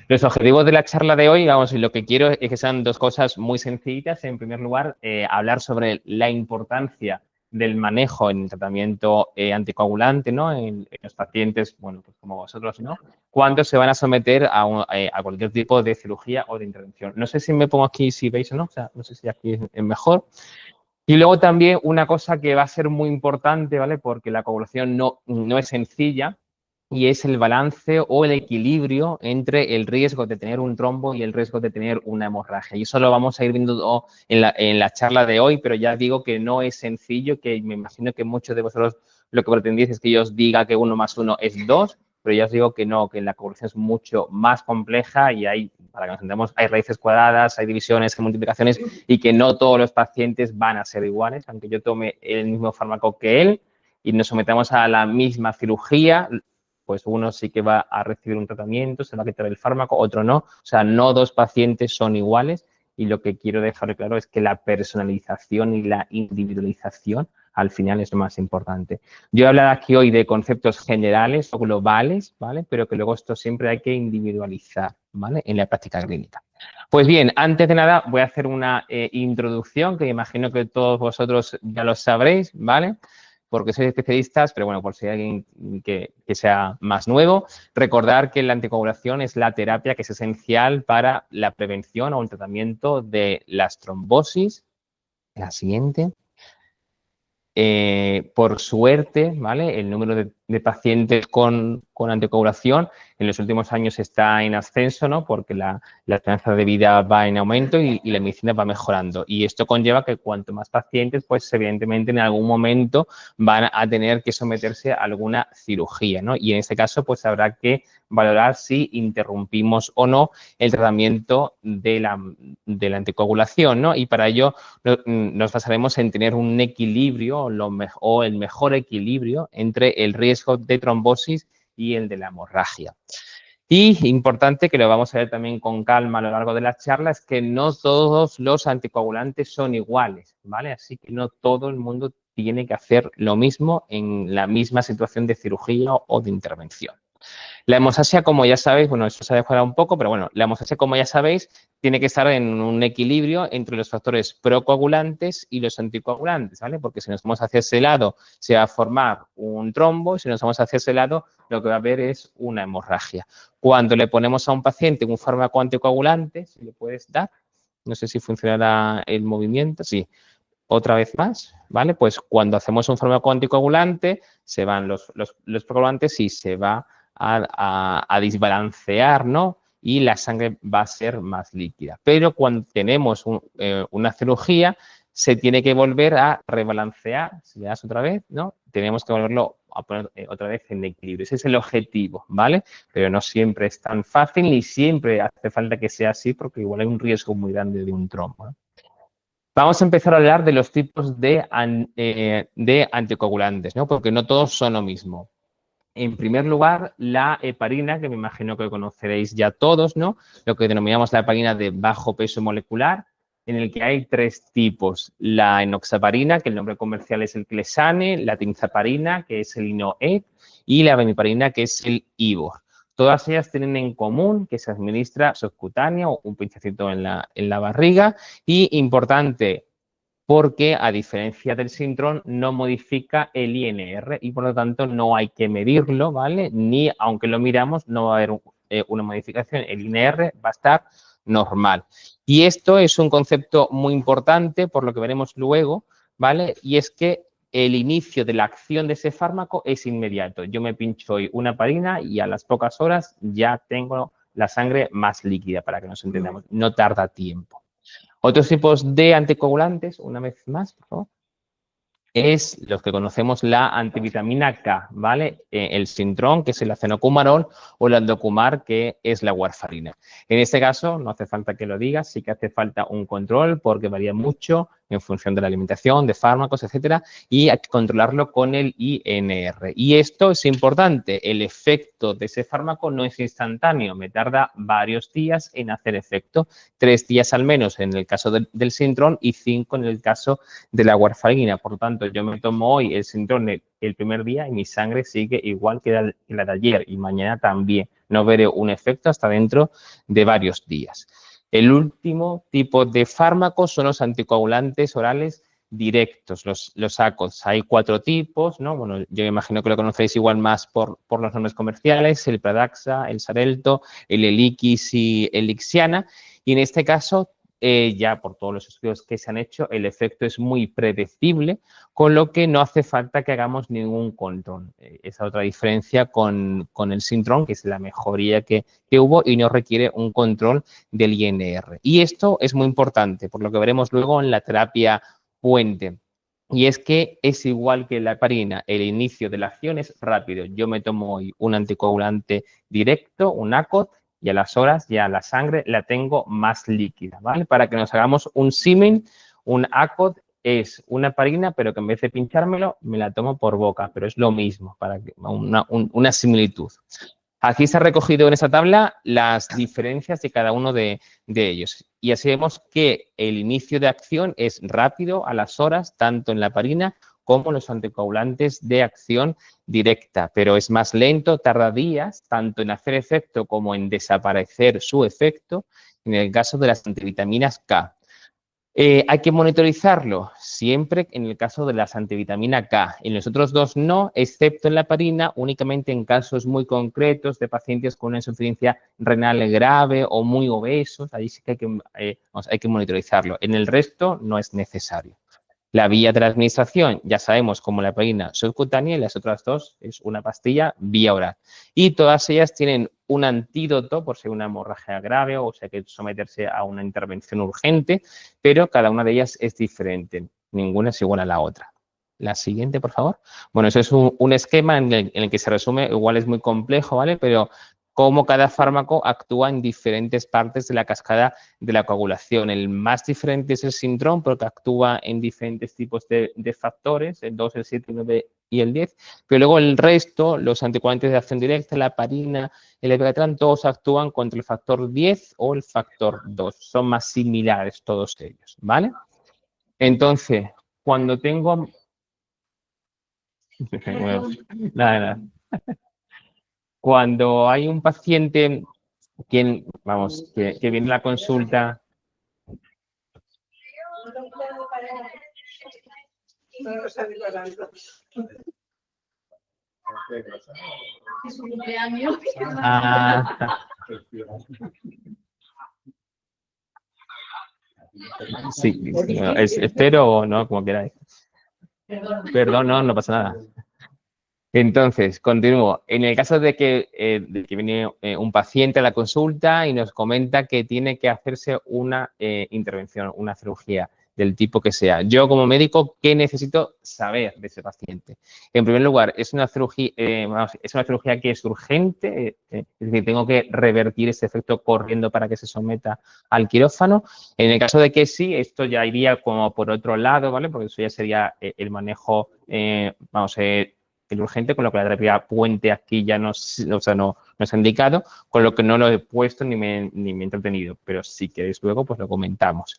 Los objetivos de la charla de hoy, vamos, lo que quiero es que sean dos cosas muy sencillitas. En primer lugar, hablar sobre la importancia del manejo en el tratamiento anticoagulante, ¿no? En los pacientes, bueno, pues como vosotros, ¿no? Cuando se van a someter a cualquier tipo de cirugía o de intervención. No sé si me pongo aquí, si veis o no, o sea, no sé si aquí es mejor. Y luego también una cosa que va a ser muy importante, ¿vale? Porque la coagulación no es sencilla, y es el balance o el equilibrio entre el riesgo de tener un trombo y el riesgo de tener una hemorragia. Y eso lo vamos a ir viendo en la charla de hoy, pero ya digo que no es sencillo, que me imagino que muchos de vosotros lo que pretendéis es que yo os diga que 1 más 1 es 2, pero ya os digo que no, que la coagulación es mucho más compleja y hay, para que nos entendamos, hay raíces cuadradas, hay divisiones, hay multiplicaciones y que no todos los pacientes van a ser iguales, aunque yo tome el mismo fármaco que él y nos sometamos a la misma cirugía, pues uno sí que va a recibir un tratamiento, se va a quitar el fármaco, otro no. O sea, no dos pacientes son iguales y lo que quiero dejar claro es que la personalización y la individualización al final es lo más importante. Yo he hablado aquí hoy de conceptos generales o globales, ¿vale? Pero que luego esto siempre hay que individualizar, ¿vale? En la práctica clínica. Pues bien, antes de nada voy a hacer una introducción que imagino que todos vosotros ya lo sabréis, ¿vale? Porque sois especialistas, pero bueno, por si hay alguien que sea más nuevo, recordar que la anticoagulación es la terapia que es esencial para la prevención o el tratamiento de las trombosis. La siguiente. Por suerte, ¿vale? El número de pacientes con anticoagulación en los últimos años está en ascenso, ¿no? Porque la esperanza de vida va en aumento y la medicina va mejorando. Y esto conlleva que cuanto más pacientes, pues evidentemente en algún momento van a tener que someterse a alguna cirugía, ¿no? Y en este caso, pues habrá que valorar si interrumpimos o no el tratamiento de la anticoagulación, ¿no? Y para ello nos basaremos en tener un equilibrio o el mejor equilibrio entre el riesgo de trombosis y el de la hemorragia. Y importante, que lo vamos a ver también con calma a lo largo de la charla, es que no todos los anticoagulantes son iguales, ¿vale? Así que no todo el mundo tiene que hacer lo mismo en la misma situación de cirugía o de intervención. La hemostasia, como ya sabéis, bueno, eso se ha dejado un poco, pero bueno, la hemostasia, como ya sabéis, tiene que estar en un equilibrio entre los factores procoagulantes y los anticoagulantes, ¿vale? Porque si nos vamos hacia ese lado, se va a formar un trombo, y si nos vamos hacia ese lado, lo que va a haber es una hemorragia. Cuando le ponemos a un paciente un fármaco anticoagulante, si le puedes dar, no sé si funcionará el movimiento, sí. Otra vez más, ¿vale? Pues cuando hacemos un fármaco anticoagulante, se van los procoagulantes y se va a desbalancear, ¿no? Y la sangre va a ser más líquida. Pero cuando tenemos una cirugía, se tiene que volver a rebalancear, si le das otra vez, ¿no? Tenemos que volverlo a poner otra vez en equilibrio. Ese es el objetivo, ¿vale? Pero no siempre es tan fácil ni siempre hace falta que sea así porque igual hay un riesgo muy grande de un trombo, ¿no? Vamos a empezar a hablar de los tipos de anticoagulantes, ¿no? Porque no todos son lo mismo. En primer lugar, la heparina, que me imagino que conoceréis ya todos, ¿no? Lo que denominamos la heparina de bajo peso molecular, en el que hay 3 tipos. La enoxaparina, que el nombre comercial es el Clesane, la tinzaparina, que es el Inoev, y la bemiparina, que es el Ivor. Todas ellas tienen en común que se administra subcutáneo, un pinchacito en la barriga, y importante, porque a diferencia del Sintrom no modifica el INR y por lo tanto no hay que medirlo, ¿vale? Ni aunque lo miramos no va a haber una modificación, el INR va a estar normal. Y esto es un concepto muy importante por lo que veremos luego, ¿vale? Y es que el inicio de la acción de ese fármaco es inmediato. Yo me pincho hoy una heparina y a las pocas horas ya tengo la sangre más líquida, para que nos entendamos. No tarda tiempo. Otros tipos de anticoagulantes, una vez más, por favor, es los que conocemos la antivitamina K, ¿vale? El Sintrom, que es el acenocumarol, o el Aldocumar, que es la warfarina. En este caso, no hace falta que lo digas, sí que hace falta un control porque varía mucho en función de la alimentación, de fármacos, etcétera, y hay que controlarlo con el INR. Y esto es importante, el efecto de ese fármaco no es instantáneo, me tarda varios días en hacer efecto, 3 días al menos en el caso del Sintrom y 5 en el caso de la warfarina. Por lo tanto, yo me tomo hoy el Sintrom el primer día y mi sangre sigue igual que la de ayer y mañana también. no veré un efecto hasta dentro de varios días. El último tipo de fármacos son los anticoagulantes orales directos, los ACOs. Hay 4 tipos, ¿no? Bueno, yo imagino que lo conocéis igual más por los nombres comerciales, el Pradaxa, el Xarelto, el Eliquis y el Lixiana. Y en este caso, ya por todos los estudios que se han hecho, el efecto es muy predecible, con lo que no hace falta que hagamos ningún control. Esa otra diferencia con el Sintrom, que es la mejoría que hubo y no requiere un control del INR. Y esto es muy importante, por lo que veremos luego en la terapia puente. Y es que es igual que la heparina, el inicio de la acción es rápido. Yo me tomo hoy un anticoagulante directo, un ACOT, y a las horas ya la sangre la tengo más líquida, ¿vale? Para que nos hagamos un símil, un ACOT es una heparina, pero que en vez de pinchármelo, me la tomo por boca, pero es lo mismo, para que una similitud. Aquí se ha recogido en esta tabla las diferencias de cada uno de ellos. Y así vemos que el inicio de acción es rápido, a las horas, tanto en la heparina como en los anticoagulantes de acción directa, pero es más lento, tarda días, tanto en hacer efecto como en desaparecer su efecto, en el caso de las antivitaminas K. Hay que monitorizarlo siempre en el caso de las antivitamina K. En los otros dos no, excepto en la heparina, únicamente en casos muy concretos de pacientes con una insuficiencia renal grave o muy obesos. Ahí sí que hay que monitorizarlo. En el resto no es necesario. La vía de la administración, ya sabemos, como la heparina subcutánea y las otras dos es una pastilla vía oral. Y todas ellas tienen un antídoto por si una hemorragia grave o sea que someterse a una intervención urgente, pero cada una de ellas es diferente. Ninguna es igual a la otra. La siguiente, por favor. Bueno, eso es un esquema en el que se resume, igual es muy complejo, ¿vale? Pero cómo cada fármaco actúa en diferentes partes de la cascada de la coagulación. El más diferente es el Sintrom porque actúa en diferentes tipos de factores, el 2, el 7, el 9 y el 10, pero luego el resto, los anticoagulantes de acción directa, la heparina, el Epegatran, todos actúan contra el factor 10 o el factor 2. Son más similares todos ellos, ¿vale? Entonces, cuando tengo... Nada. Cuando hay un paciente que viene a la consulta. Sí, espero o no, como queráis. Perdón, no pasa nada. Entonces, continúo. En el caso de que viene un paciente a la consulta y nos comenta que tiene que hacerse una intervención, una cirugía del tipo que sea. Yo, como médico, ¿qué necesito saber de ese paciente? En primer lugar, es una cirugía que es urgente, es decir, tengo que revertir ese efecto corriendo para que se someta al quirófano. En el caso de que sí, esto ya iría como por otro lado, ¿vale? Porque eso ya sería el manejo, el urgente, con lo que la terapia puente aquí ya no se ha indicado, con lo que no lo he puesto ni me he entretenido, pero si queréis luego, pues lo comentamos.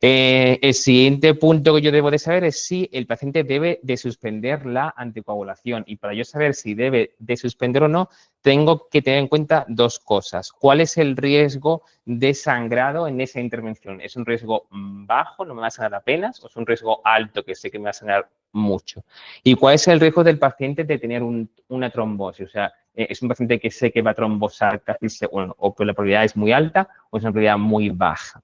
El siguiente punto que yo debo de saber es si el paciente debe de suspender la anticoagulación, y para yo saber si debe de suspender o no, tengo que tener en cuenta dos cosas. ¿Cuál es el riesgo de sangrado en esa intervención? ¿Es un riesgo bajo, no me va a sangrar apenas, o es un riesgo alto, que sé que me va a sangrar mucho? ¿Y cuál es el riesgo del paciente de tener una trombosis? O sea, ¿es un paciente que sé que va a trombosar casi seguro, o que la probabilidad es muy alta o es una probabilidad muy baja?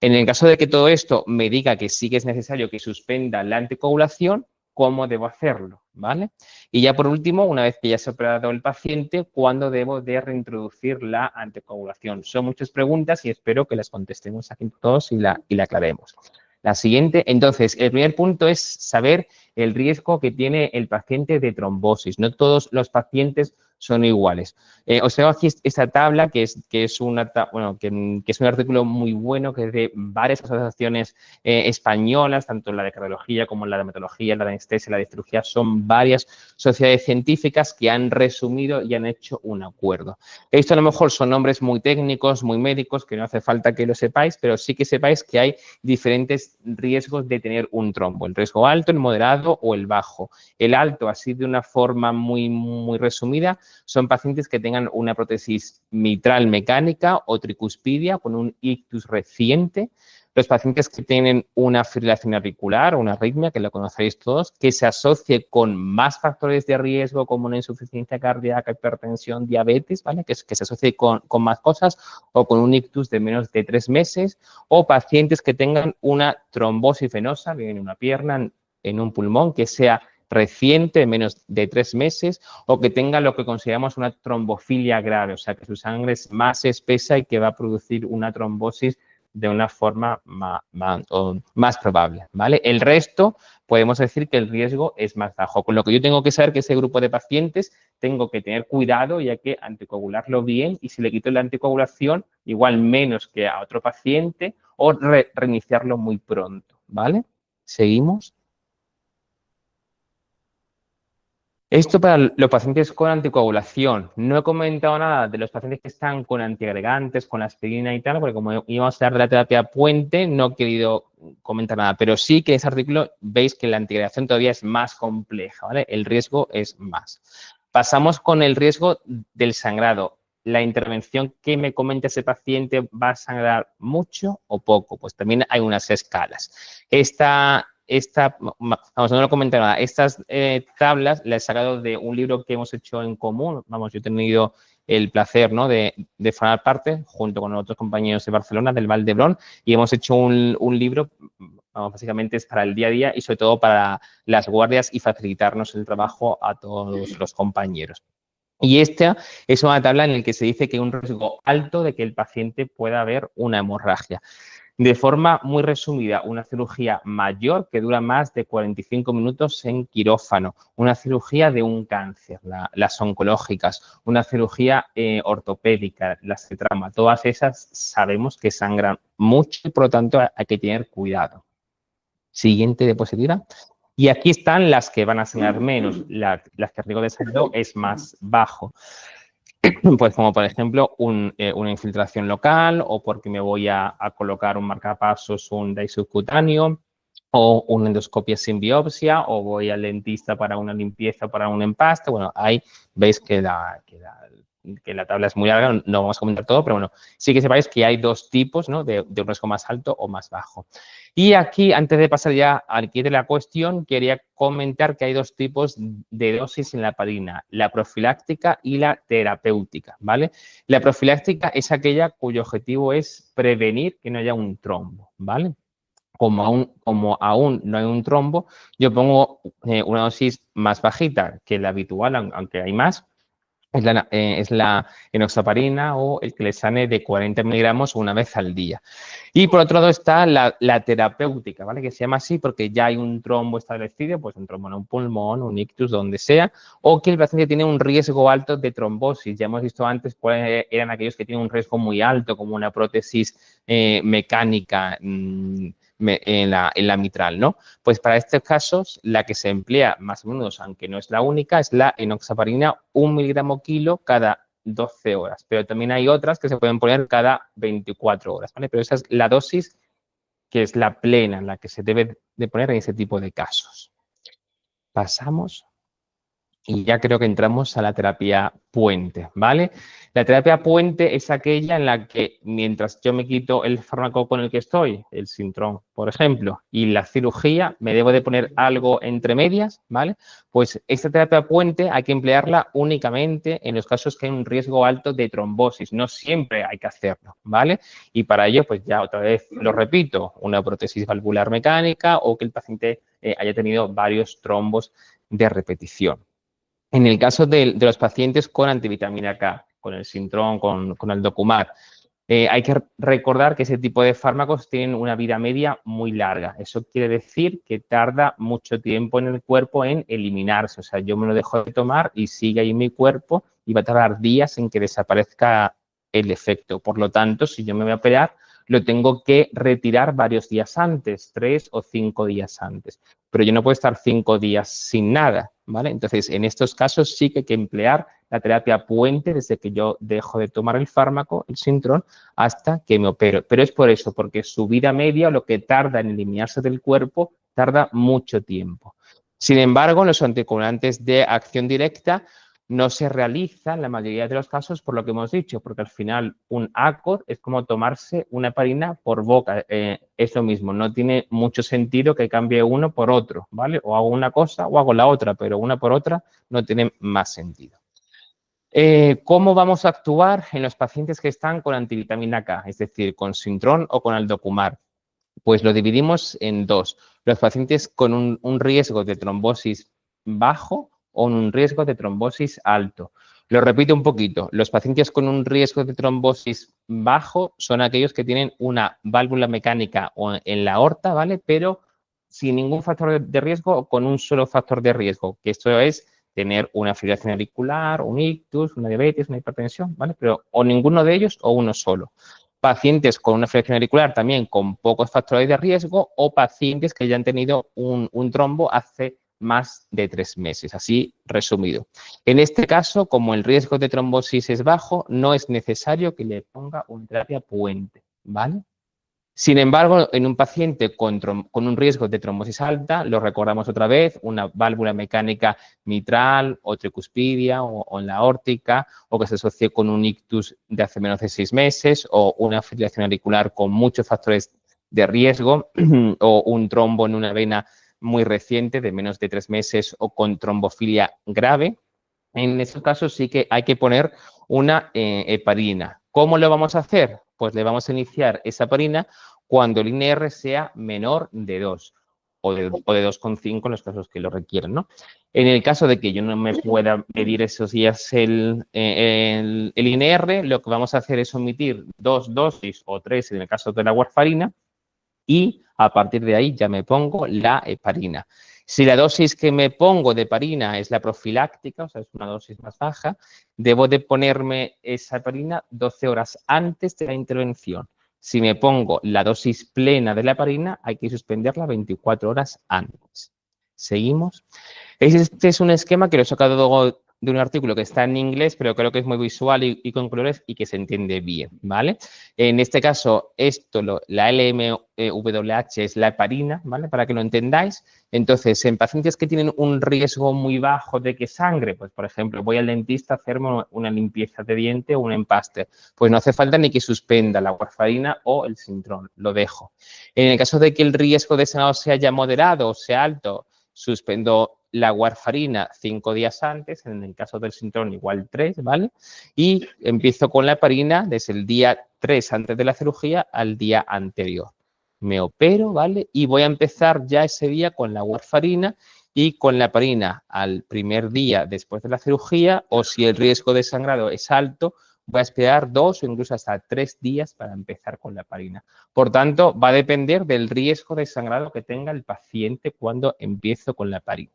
En el caso de que todo esto me diga que sí que es necesario que suspenda la anticoagulación, ¿cómo debo hacerlo? ¿Vale? Y ya por último, una vez que ya se ha operado el paciente, ¿cuándo debo de reintroducir la anticoagulación? Son muchas preguntas y espero que las contestemos aquí todos y la aclaremos. La siguiente, entonces, el primer punto es saber el riesgo que tiene el paciente de trombosis. No todos los pacientes son iguales. Observo aquí esta tabla que es un artículo muy bueno que es de varias asociaciones españolas, tanto la de cardiología como la de hematología, la de anestesia, la de cirugía, son varias sociedades científicas que han resumido y han hecho un acuerdo. Esto a lo mejor son nombres muy técnicos, muy médicos, que no hace falta que lo sepáis, pero sí que sepáis que hay diferentes riesgos de tener un trombo, el riesgo alto, el moderado o el bajo. El alto, así de una forma muy, muy resumida, son pacientes que tengan una prótesis mitral mecánica o tricuspidia con un ictus reciente, los pacientes que tienen una fibrilación auricular o una arritmia, que lo conocéis todos, que se asocie con más factores de riesgo como una insuficiencia cardíaca, hipertensión, diabetes, ¿vale? Que se asocie con más cosas, o con un ictus de menos de 3 meses, o pacientes que tengan una trombosis venosa, bien en una pierna, en un pulmón, que sea reciente, menos de 3 meses, o que tenga lo que consideramos una trombofilia grave, o sea, que su sangre es más espesa y que va a producir una trombosis de una forma más probable, ¿vale? El resto, podemos decir que el riesgo es más bajo, con lo que yo tengo que saber que ese grupo de pacientes tengo que tener cuidado y hay que anticoagularlo bien, y si le quito la anticoagulación, igual menos que a otro paciente, o reiniciarlo muy pronto, ¿vale? ¿Seguimos? Esto para los pacientes con anticoagulación. No he comentado nada de los pacientes que están con antiagregantes, con aspirina y tal, porque como íbamos a hablar de la terapia puente, no he querido comentar nada. Pero sí que en ese artículo veis que la antiagregación todavía es más compleja, ¿vale? El riesgo es más. Pasamos con el riesgo del sangrado. La intervención que me comenta ese paciente, ¿va a sangrar mucho o poco? Pues también hay unas escalas. Vamos, no lo comenté nada. Estas tablas las he sacado de un libro que hemos hecho en común. Vamos, yo he tenido el placer, ¿no?, de formar parte, junto con otros compañeros de Barcelona, del Vall d'Hebron, y hemos hecho un libro, vamos, básicamente es para el día a día y sobre todo para las guardias y facilitarnos el trabajo a todos los compañeros. Y esta es una tabla en la que se dice que hay un riesgo alto de que el paciente pueda haber una hemorragia. De forma muy resumida, una cirugía mayor que dura más de 45 minutos en quirófano, una cirugía de un cáncer, las oncológicas, una cirugía ortopédica, las de trauma, todas esas sabemos que sangran mucho y por lo tanto hay que tener cuidado. Siguiente diapositiva. Y aquí están las que van a sangrar menos, las que el riesgo de sangrado es más bajo. Pues como por ejemplo una infiltración local, o porque me voy a colocar un marcapasos, un DAI subcutáneo, o una endoscopia sin biopsia, o voy al dentista para una limpieza, para un empaste. Bueno, ahí veis que la tabla es muy larga, no vamos a comentar todo, pero bueno, sí que sepáis que hay dos tipos, ¿no?, de un riesgo más alto o más bajo. Y aquí, antes de pasar ya al kit de la cuestión, quería comentar que hay dos tipos de dosis en la heparina, la profiláctica y la terapéutica, ¿vale? La profiláctica es aquella cuyo objetivo es prevenir que no haya un trombo, ¿vale? Como aún no hay un trombo, yo pongo una dosis más bajita que la habitual, aunque hay más. Es la enoxaparina o el clesane de 40 miligramos una vez al día. Y por otro lado está la terapéutica, ¿vale? Que se llama así porque ya hay un trombo establecido, pues un trombo en un pulmón, un ictus, donde sea, o que el paciente tiene un riesgo alto de trombosis. Ya hemos visto antes cuáles eran aquellos que tienen un riesgo muy alto, como una prótesis mecánica en la mitral, ¿no? Pues para estos casos, la que se emplea más o menos, aunque no es la única, es la enoxaparina, 1 miligramo kilo cada 12 horas. Pero también hay otras que se pueden poner cada 24 horas, ¿vale? Pero esa es la dosis que es la plena, la que se debe de poner en ese tipo de casos. Pasamos. Y ya creo que entramos a la terapia puente, ¿vale? La terapia puente es aquella en la que mientras yo me quito el fármaco con el que estoy, el Sintrom, por ejemplo, y la cirugía, me debo de poner algo entre medias, ¿vale? Pues esta terapia puente hay que emplearla únicamente en los casos que hay un riesgo alto de trombosis. No siempre hay que hacerlo, ¿vale? Y para ello, pues ya otra vez lo repito, una prótesis valvular mecánica o que el paciente haya tenido varios trombos de repetición. En el caso de los pacientes con antivitamina K, con el Sintrom, con el Documat, hay que recordar que ese tipo de fármacos tienen una vida media muy larga. Eso quiere decir que tarda mucho tiempo en el cuerpo en eliminarse. O sea, yo me lo dejo de tomar y sigue ahí en mi cuerpo y va a tardar días en que desaparezca el efecto. Por lo tanto, si yo me voy a operar, lo tengo que retirar varios días antes, 3 o 5 días antes. Pero yo no puedo estar 5 días sin nada, ¿vale? Entonces, en estos casos sí que hay que emplear la terapia puente desde que yo dejo de tomar el fármaco, el Sintrom, hasta que me opero. Pero es por eso, porque su vida media, lo que tarda en eliminarse del cuerpo, tarda mucho tiempo. Sin embargo, los anticoagulantes de acción directa no se realiza en la mayoría de los casos por lo que hemos dicho, porque al final un ACOD es como tomarse una heparina por boca, es lo mismo, no tiene mucho sentido que cambie uno por otro, ¿vale? O hago una cosa o hago la otra, pero una por otra no tiene más sentido. ¿Cómo vamos a actuar en los pacientes que están con antivitamina K, es decir, con Sintrom o con Aldocumar? Pues lo dividimos en dos. Los pacientes con un riesgo de trombosis bajo o un riesgo de trombosis alto. Lo repito un poquito. Los pacientes con un riesgo de trombosis bajo son aquellos que tienen una válvula mecánica en la aorta, ¿vale? Pero sin ningún factor de riesgo o con un solo factor de riesgo, que esto es tener una fibrilación auricular, un ictus, una diabetes, una hipertensión, ¿vale? Pero o ninguno de ellos o uno solo. Pacientes con una fibrilación auricular también con pocos factores de riesgo o pacientes que ya han tenido un trombo hace más de 3 meses, así resumido. En este caso, como el riesgo de trombosis es bajo, no es necesario que le ponga una terapia puente, ¿vale? Sin embargo, en un paciente con un riesgo de trombosis alta, lo recordamos otra vez, una válvula mecánica mitral o tricuspidia o en la aórtica, o que se asocie con un ictus de hace menos de 6 meses, o una fibrilación auricular con muchos factores de riesgo, o un trombo en una vena muy reciente de menos de 3 meses, o con trombofilia grave. En estos casos sí que hay que poner una heparina. ¿Cómo lo vamos a hacer? Pues le vamos a iniciar esa heparina cuando el INR sea menor de 2 o de 2,5 en los casos que lo requieran, ¿no? En el caso de que yo no me pueda medir esos días el INR, lo que vamos a hacer es omitir 2 dosis o 3 en el caso de la warfarina y a partir de ahí ya me pongo la heparina. Si la dosis que me pongo de heparina es la profiláctica, o sea, es una dosis más baja, debo de ponerme esa heparina 12 horas antes de la intervención. Si me pongo la dosis plena de la heparina, hay que suspenderla 24 horas antes. ¿Seguimos? Este es un esquema que lo he sacado de un artículo que está en inglés, pero creo que es muy visual y con colores y que se entiende bien, ¿vale? En este caso, la LMWH es la heparina, ¿vale? Para que lo entendáis. Entonces, en pacientes que tienen un riesgo muy bajo de que sangre, pues, por ejemplo, voy al dentista a hacerme una limpieza de diente o un empaste, pues no hace falta ni que suspenda la warfarina o el Sintrom, lo dejo. En el caso de que el riesgo de sangrado sea ya moderado o sea alto, suspendo la warfarina 5 días antes, en el caso del Sintrom igual 3, ¿vale? Y empiezo con la heparina desde el día 3 antes de la cirugía al día anterior. Me opero, ¿vale? Y voy a empezar ya ese día con la warfarina y con la heparina al primer día después de la cirugía, o si el riesgo de sangrado es alto, voy a esperar 2 o incluso hasta 3 días para empezar con la heparina. Por tanto, va a depender del riesgo de sangrado que tenga el paciente cuando empiezo con la heparina.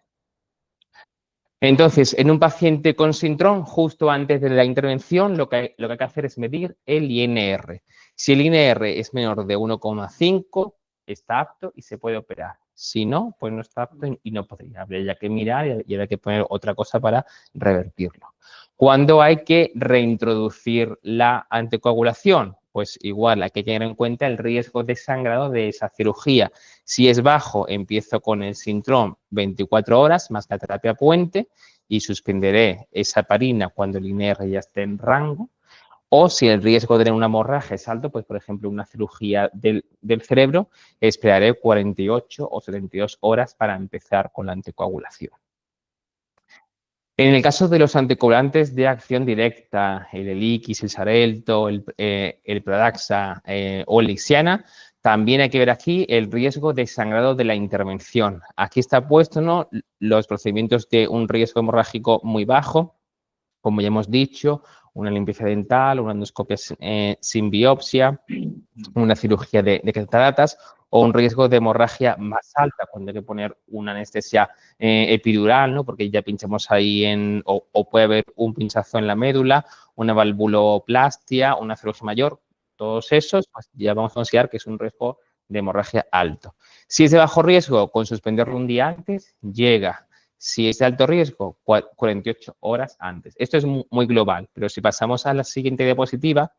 Entonces, en un paciente con Sintrom, justo antes de la intervención, lo que hay que hacer es medir el INR. Si el INR es menor de 1,5, está apto y se puede operar. Si no, pues no está apto y no podría. Habría que mirar y habría que poner otra cosa para revertirlo. ¿Cuándo hay que reintroducir la anticoagulación? Pues igual hay que tener en cuenta el riesgo de sangrado de esa cirugía. Si es bajo, empiezo con el Sintrom 24 horas más la terapia puente y suspenderé esa heparina cuando el INR ya esté en rango. O si el riesgo de tener una hemorragia es alto, pues por ejemplo una cirugía del cerebro, esperaré 48 o 72 horas para empezar con la anticoagulación. En el caso de los anticoagulantes de acción directa, el Eliquis, el Xarelto, el Pradaxa o el Lixiana, también hay que ver aquí el riesgo de sangrado de la intervención. Aquí está puesto, ¿no?, los procedimientos de un riesgo hemorrágico muy bajo, como ya hemos dicho, una limpieza dental, una endoscopia sin biopsia, una cirugía de cataratas o un riesgo de hemorragia más alta, cuando hay que poner una anestesia epidural, ¿no?, porque ya pinchamos ahí o puede haber un pinchazo en la médula, una valvuloplastia, una cirugía mayor. Todos esos, pues ya vamos a considerar que es un riesgo de hemorragia alto. Si es de bajo riesgo, con suspenderlo un día antes, llega. Si es de alto riesgo, 48 horas antes. Esto es muy global, pero si pasamos a la siguiente diapositiva,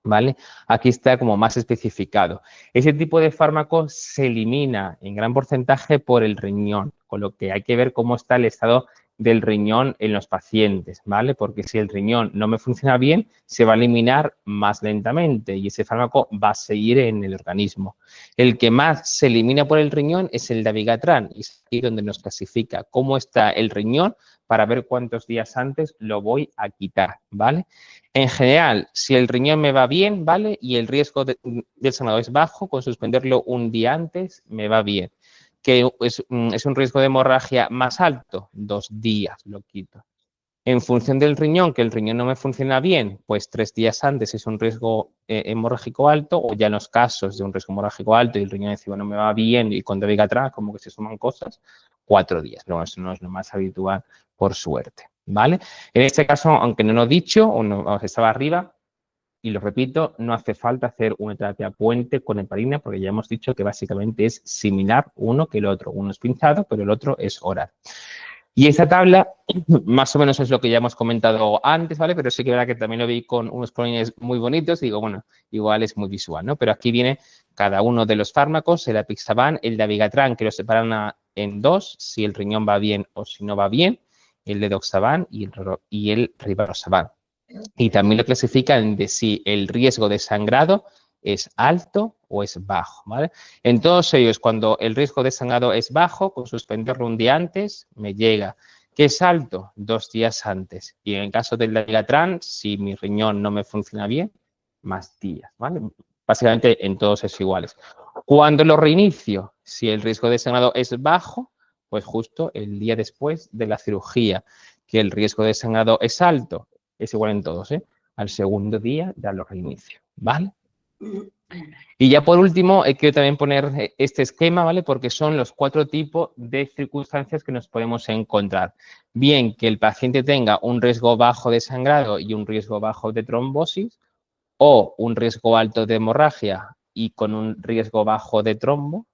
¿vale? Aquí está como más especificado. Ese tipo de fármaco se elimina en gran porcentaje por el riñón, con lo que hay que ver cómo está el estado del riñón en los pacientes, ¿vale? Porque si el riñón no me funciona bien, se va a eliminar más lentamente y ese fármaco va a seguir en el organismo. El que más se elimina por el riñón es el dabigatran, y es aquí donde nos clasifica cómo está el riñón para ver cuántos días antes lo voy a quitar, ¿vale? En general, si el riñón me va bien, ¿vale? Y el riesgo del sangrado es bajo, con suspenderlo un día antes me va bien. Que es un riesgo de hemorragia más alto, 2 días lo quito. En función del riñón, que el riñón no me funciona bien, pues 3 días antes es un riesgo hemorrágico alto, o ya en los casos de un riesgo hemorrágico alto y el riñón encima no me va bien y con atrás, como que se suman cosas, 4 días. Pero eso no es lo más habitual, por suerte, ¿vale? En este caso, aunque no lo he dicho, o no estaba arriba, y lo repito, no hace falta hacer una terapia puente con heparina, porque ya hemos dicho que básicamente es similar uno que el otro. Uno es pinchado, pero el otro es oral. Y esta tabla, más o menos es lo que ya hemos comentado antes, ¿vale? Pero sí que verá que también lo vi con unos colorines muy bonitos y digo, bueno, igual es muy visual, ¿no? Pero aquí viene cada uno de los fármacos, el apixaban, el dabigatran, que lo separan en dos, si el riñón va bien o si no va bien, el ledoxaban y el rivaroxaban. Y también lo clasifican de si el riesgo de sangrado es alto o es bajo, ¿vale? En todos ellos, cuando el riesgo de sangrado es bajo, con suspenderlo un día antes, me llega. ¿Qué es alto? 2 días antes. Y en el caso del dabigatran, si mi riñón no me funciona bien, más días, ¿vale? Básicamente en todos es iguales. Cuando lo reinicio, si el riesgo de sangrado es bajo, pues justo el día después de la cirugía, que el riesgo de sangrado es alto, es igual en todos, ¿eh? Al segundo día ya lo reinicio, ¿vale? Y ya por último, quiero también poner este esquema, ¿vale? Porque son los 4 tipos de circunstancias que nos podemos encontrar. Bien que el paciente tenga un riesgo bajo de sangrado y un riesgo bajo de trombosis, o un riesgo alto de hemorragia y con un riesgo bajo de trombo,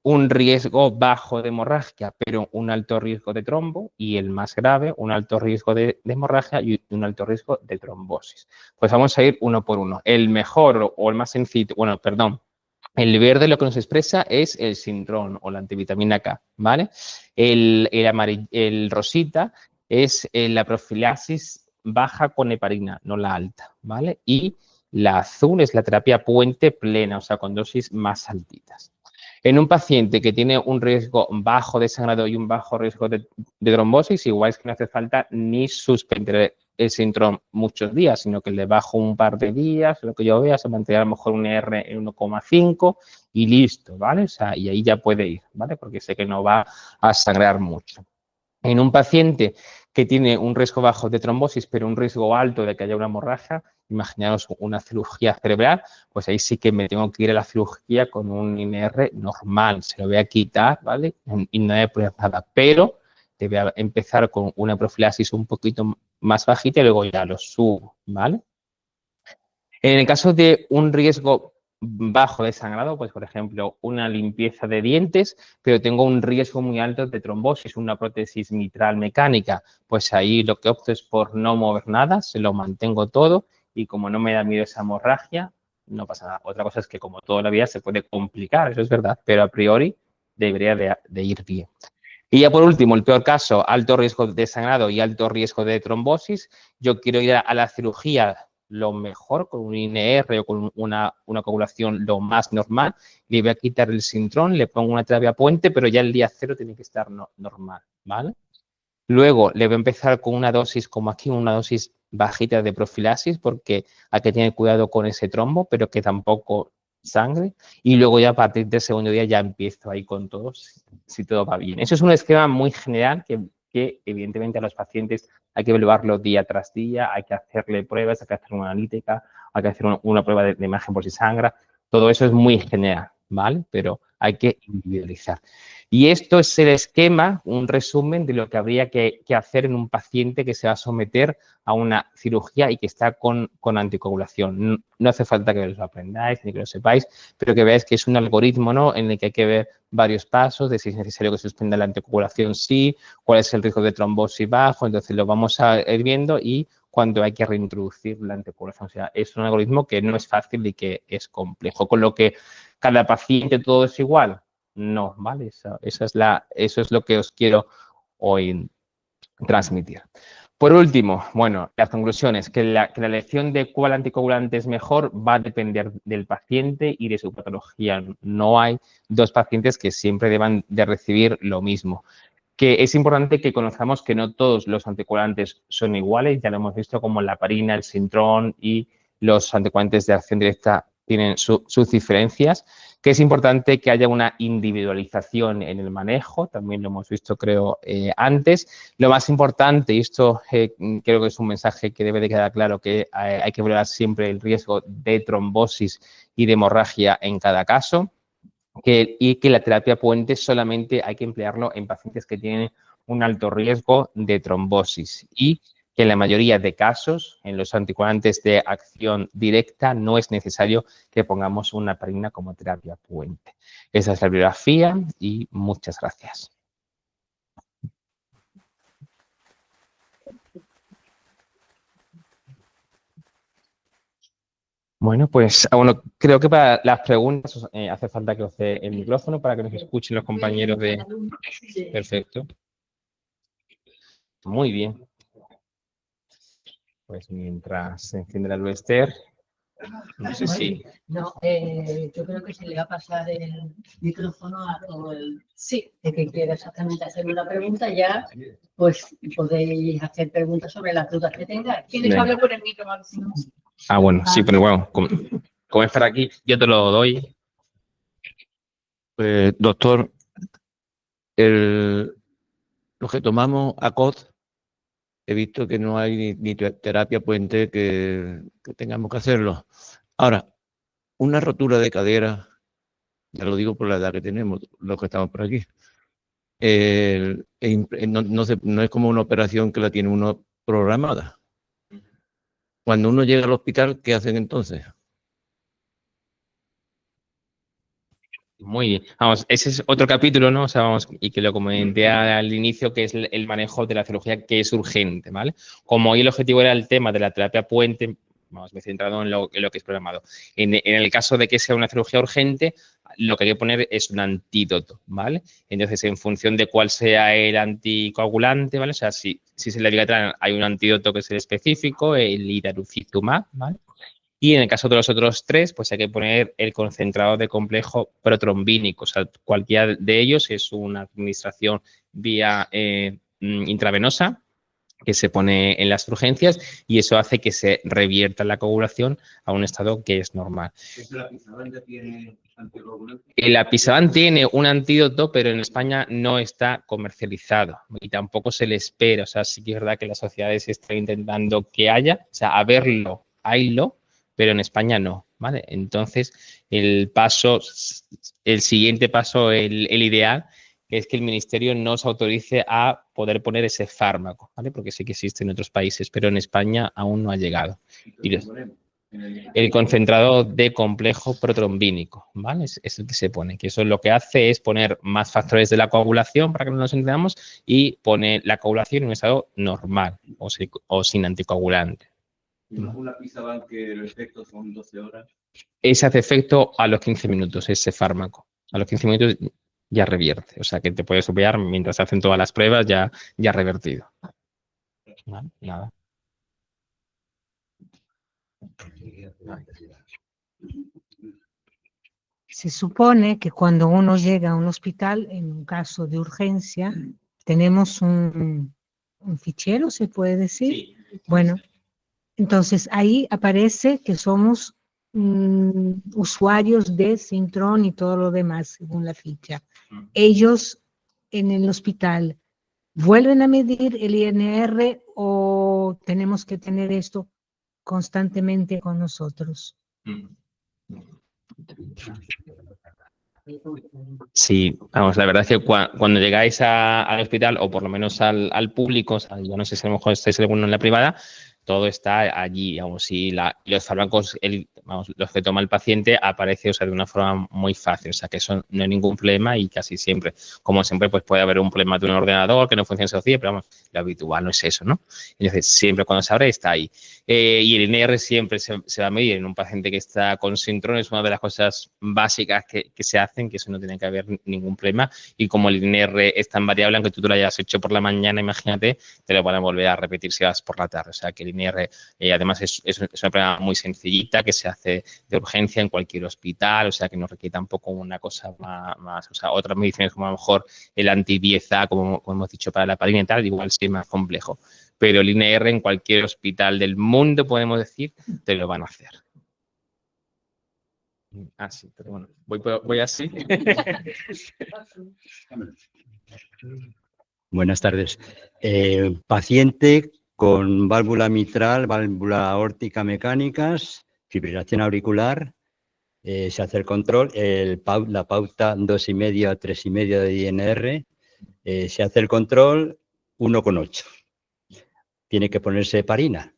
un riesgo bajo de hemorragia, pero un alto riesgo de trombo, y el más grave, un alto riesgo de hemorragia y un alto riesgo de trombosis. Pues vamos a ir uno por uno. El mejor o el más sencillo, bueno, perdón, el verde lo que nos expresa es el Sintrom o la antivitamina K, ¿vale? El rosita es la profilaxis baja con heparina, no la alta, ¿vale? Y la azul es la terapia puente plena, o sea, con dosis más altitas. En un paciente que tiene un riesgo bajo de sangrado y un bajo riesgo de trombosis, igual es que no hace falta ni suspender el síndrome muchos días, sino que le bajo un par de días, lo que yo vea, se mantiene a lo mejor un R en 1,5 y listo, ¿vale? O sea, y ahí ya puede ir, ¿vale? Porque sé que no va a sangrar mucho. En un paciente que tiene un riesgo bajo de trombosis, pero un riesgo alto de que haya una hemorragia, imaginaos una cirugía cerebral, pues ahí sí que me tengo que ir a la cirugía con un INR normal, se lo voy a quitar, ¿vale? Y no voy a poner nada, pero te voy a empezar con una profilaxis un poquito más bajita y luego ya lo subo, ¿vale? En el caso de un riesgo bajo de sangrado, pues por ejemplo, una limpieza de dientes, pero tengo un riesgo muy alto de trombosis, una prótesis mitral mecánica, pues ahí lo que opto es por no mover nada, se lo mantengo todo y como no me da miedo esa hemorragia, no pasa nada. Otra cosa es que como toda la vida se puede complicar, eso es verdad, pero a priori debería de ir bien. Y ya por último, el peor caso, alto riesgo de sangrado y alto riesgo de trombosis. Yo quiero ir a la cirugía lo mejor, con un INR o con una coagulación lo más normal. Le voy a quitar el sintrón, le pongo una terapia puente, pero ya el día 0 tiene que estar normal, ¿vale? Luego le voy a empezar con una dosis como aquí, una dosis bajita de profilaxis, porque hay que tener cuidado con ese trombo, pero que tampoco sangre. Y luego ya a partir del segundo día ya empiezo ahí con todo, si todo va bien. Eso es un esquema muy general que evidentemente a los pacientes hay que evaluarlo día tras día, hay que hacerle pruebas, hay que hacer una analítica, hay que hacer una prueba de imagen por si sangra. Todo eso es muy general, ¿vale? Pero hay que individualizar. Y esto es el esquema, un resumen de lo que habría que hacer en un paciente que se va a someter a una cirugía y que está con anticoagulación. No hace falta que lo aprendáis ni que lo sepáis, pero que veáis que es un algoritmo, ¿no?, en el que hay que ver varios pasos de si es necesario que se suspenda la anticoagulación, sí, cuál es el riesgo de trombosis bajo, entonces lo vamos a ir viendo y cuando hay que reintroducir la anticoagulación. O sea, es un algoritmo que no es fácil y que es complejo, con lo que cada paciente todo es igual. No, ¿vale? Eso es lo que os quiero hoy transmitir. Por último, bueno, las conclusiones, que la elección de cuál anticoagulante es mejor va a depender del paciente y de su patología. No hay dos pacientes que siempre deban de recibir lo mismo. Que es importante que conozcamos que no todos los anticoagulantes son iguales, ya lo hemos visto como la heparina, el Sintrón y los anticoagulantes de acción directa tienen sus diferencias, que es importante que haya una individualización en el manejo, también lo hemos visto creo antes. Lo más importante, y esto creo que es un mensaje que debe de quedar claro, que hay que valorar siempre el riesgo de trombosis y de hemorragia en cada caso. Y que la terapia puente solamente hay que emplearlo en pacientes que tienen un alto riesgo de trombosis y que en la mayoría de casos, en los anticoagulantes de acción directa, no es necesario que pongamos una heparina como terapia puente. Esa es la bibliografía y muchas gracias. Bueno, pues creo que para las preguntas hace falta que os dé el micrófono para que nos escuchen los compañeros de... Perfecto. Muy bien. Pues mientras se enciende la luz, Esther, no sé si... No, yo creo que se le va a pasar el micrófono a todo el que quiera exactamente hacer una pregunta. Ya, pues podéis hacer preguntas sobre las dudas que tengáis. ¿Quieres hablar por el micro, Máximo? Ah, bueno, sí, pero bueno, como es para aquí, yo te lo doy. Pues, doctor, lo que tomamos ACOD, he visto que no hay ni terapia puente que tengamos que hacerlo. Ahora, una rotura de cadera, ya lo digo por la edad que tenemos, los que estamos por aquí, no es como una operación que la tiene uno programada. Cuando uno llega al hospital, ¿qué hacen entonces? Muy bien. Vamos, ese es otro capítulo, ¿no? O sea, vamos, y que lo comenté al inicio, que es el manejo de la cirugía que es urgente, ¿vale? Como hoy el objetivo era el tema de la terapia puente, vamos, me he centrado en lo que es programado. En el caso de que sea una cirugía urgente, lo que hay que poner es un antídoto, ¿vale? Entonces, en función de cuál sea el anticoagulante, ¿vale? O sea, si es el Dabigatran, hay un antídoto que es el específico, el Idarucizumab, ¿vale? Y en el caso de los otros tres, pues hay que poner el concentrado de complejo protrombínico. O sea, cualquiera de ellos es una administración vía intravenosa que se pone en las urgencias y eso hace que se revierta la coagulación a un estado que es normal. ¿La Apisaban tiene anticoagulante? El Apisaban tiene un antídoto, pero en España no está comercializado y tampoco se le espera. O sea, sí que es verdad que las sociedades están intentando que haya, o sea, a verlo, haylo, pero en España no, ¿vale? Entonces, el siguiente paso, el ideal, es que el Ministerio nos autorice a poder poner ese fármaco, ¿vale? Porque sí que existe en otros países, pero en España aún no ha llegado. El concentrado de complejo protrombínico, ¿vale? Es el que se pone, que eso lo que hace es poner más factores de la coagulación, para que no nos entendamos, y pone la coagulación en un estado normal o sin anticoagulante. ¿Una Apisaban que los efectos son 12 horas? Ese hace efecto a los 15 minutos, ese fármaco. A los 15 minutos ya revierte. O sea, que te puedes obviar mientras hacen todas las pruebas, ya revertido. ¿Vale? Nada. Se supone que cuando uno llega a un hospital, en un caso de urgencia, tenemos un fichero, ¿se puede decir? Sí. Bueno, entonces ahí aparece que somos usuarios de Sintrón y todo lo demás, según la ficha. Ellos en el hospital, ¿vuelven a medir el INR o tenemos que tener esto constantemente con nosotros? Sí, vamos, la verdad es que cuando llegáis al hospital, o por lo menos al público, o sea, yo no sé si a lo mejor estáis alguno en la privada, todo está allí, vamos, y los fármacos, los que toma el paciente aparece, o sea, de una forma muy fácil, o sea, que eso no hay ningún problema y casi siempre, como siempre, pues puede haber un problema de un ordenador que no funciona esos días, pero vamos, lo habitual no es eso, ¿no? Entonces, siempre cuando se abre está ahí. Y el INR siempre se va a medir en un paciente que está con síndrome, es una de las cosas básicas que se hacen, que eso no tiene que haber ningún problema, y como el INR es tan variable, aunque tú lo hayas hecho por la mañana, imagínate, te lo van a volver a repetir si vas por la tarde, o sea, que el INR además es una prueba muy sencillita que se hace de urgencia en cualquier hospital, o sea, que no requiere tampoco una cosa más, o sea, otras medicinas como a lo mejor el anti-10A, como hemos dicho, para la heparina y tal, igual sí es más complejo. Pero el INR en cualquier hospital del mundo, podemos decir, te lo van a hacer. Ah, sí, pero bueno, voy así. Buenas tardes. Paciente con válvula mitral, válvula aórtica mecánicas, fibrilación auricular, se hace el control, la pauta 2,5 a 3,5 de INR, se hace el control 1,8. Tiene que ponerse heparina.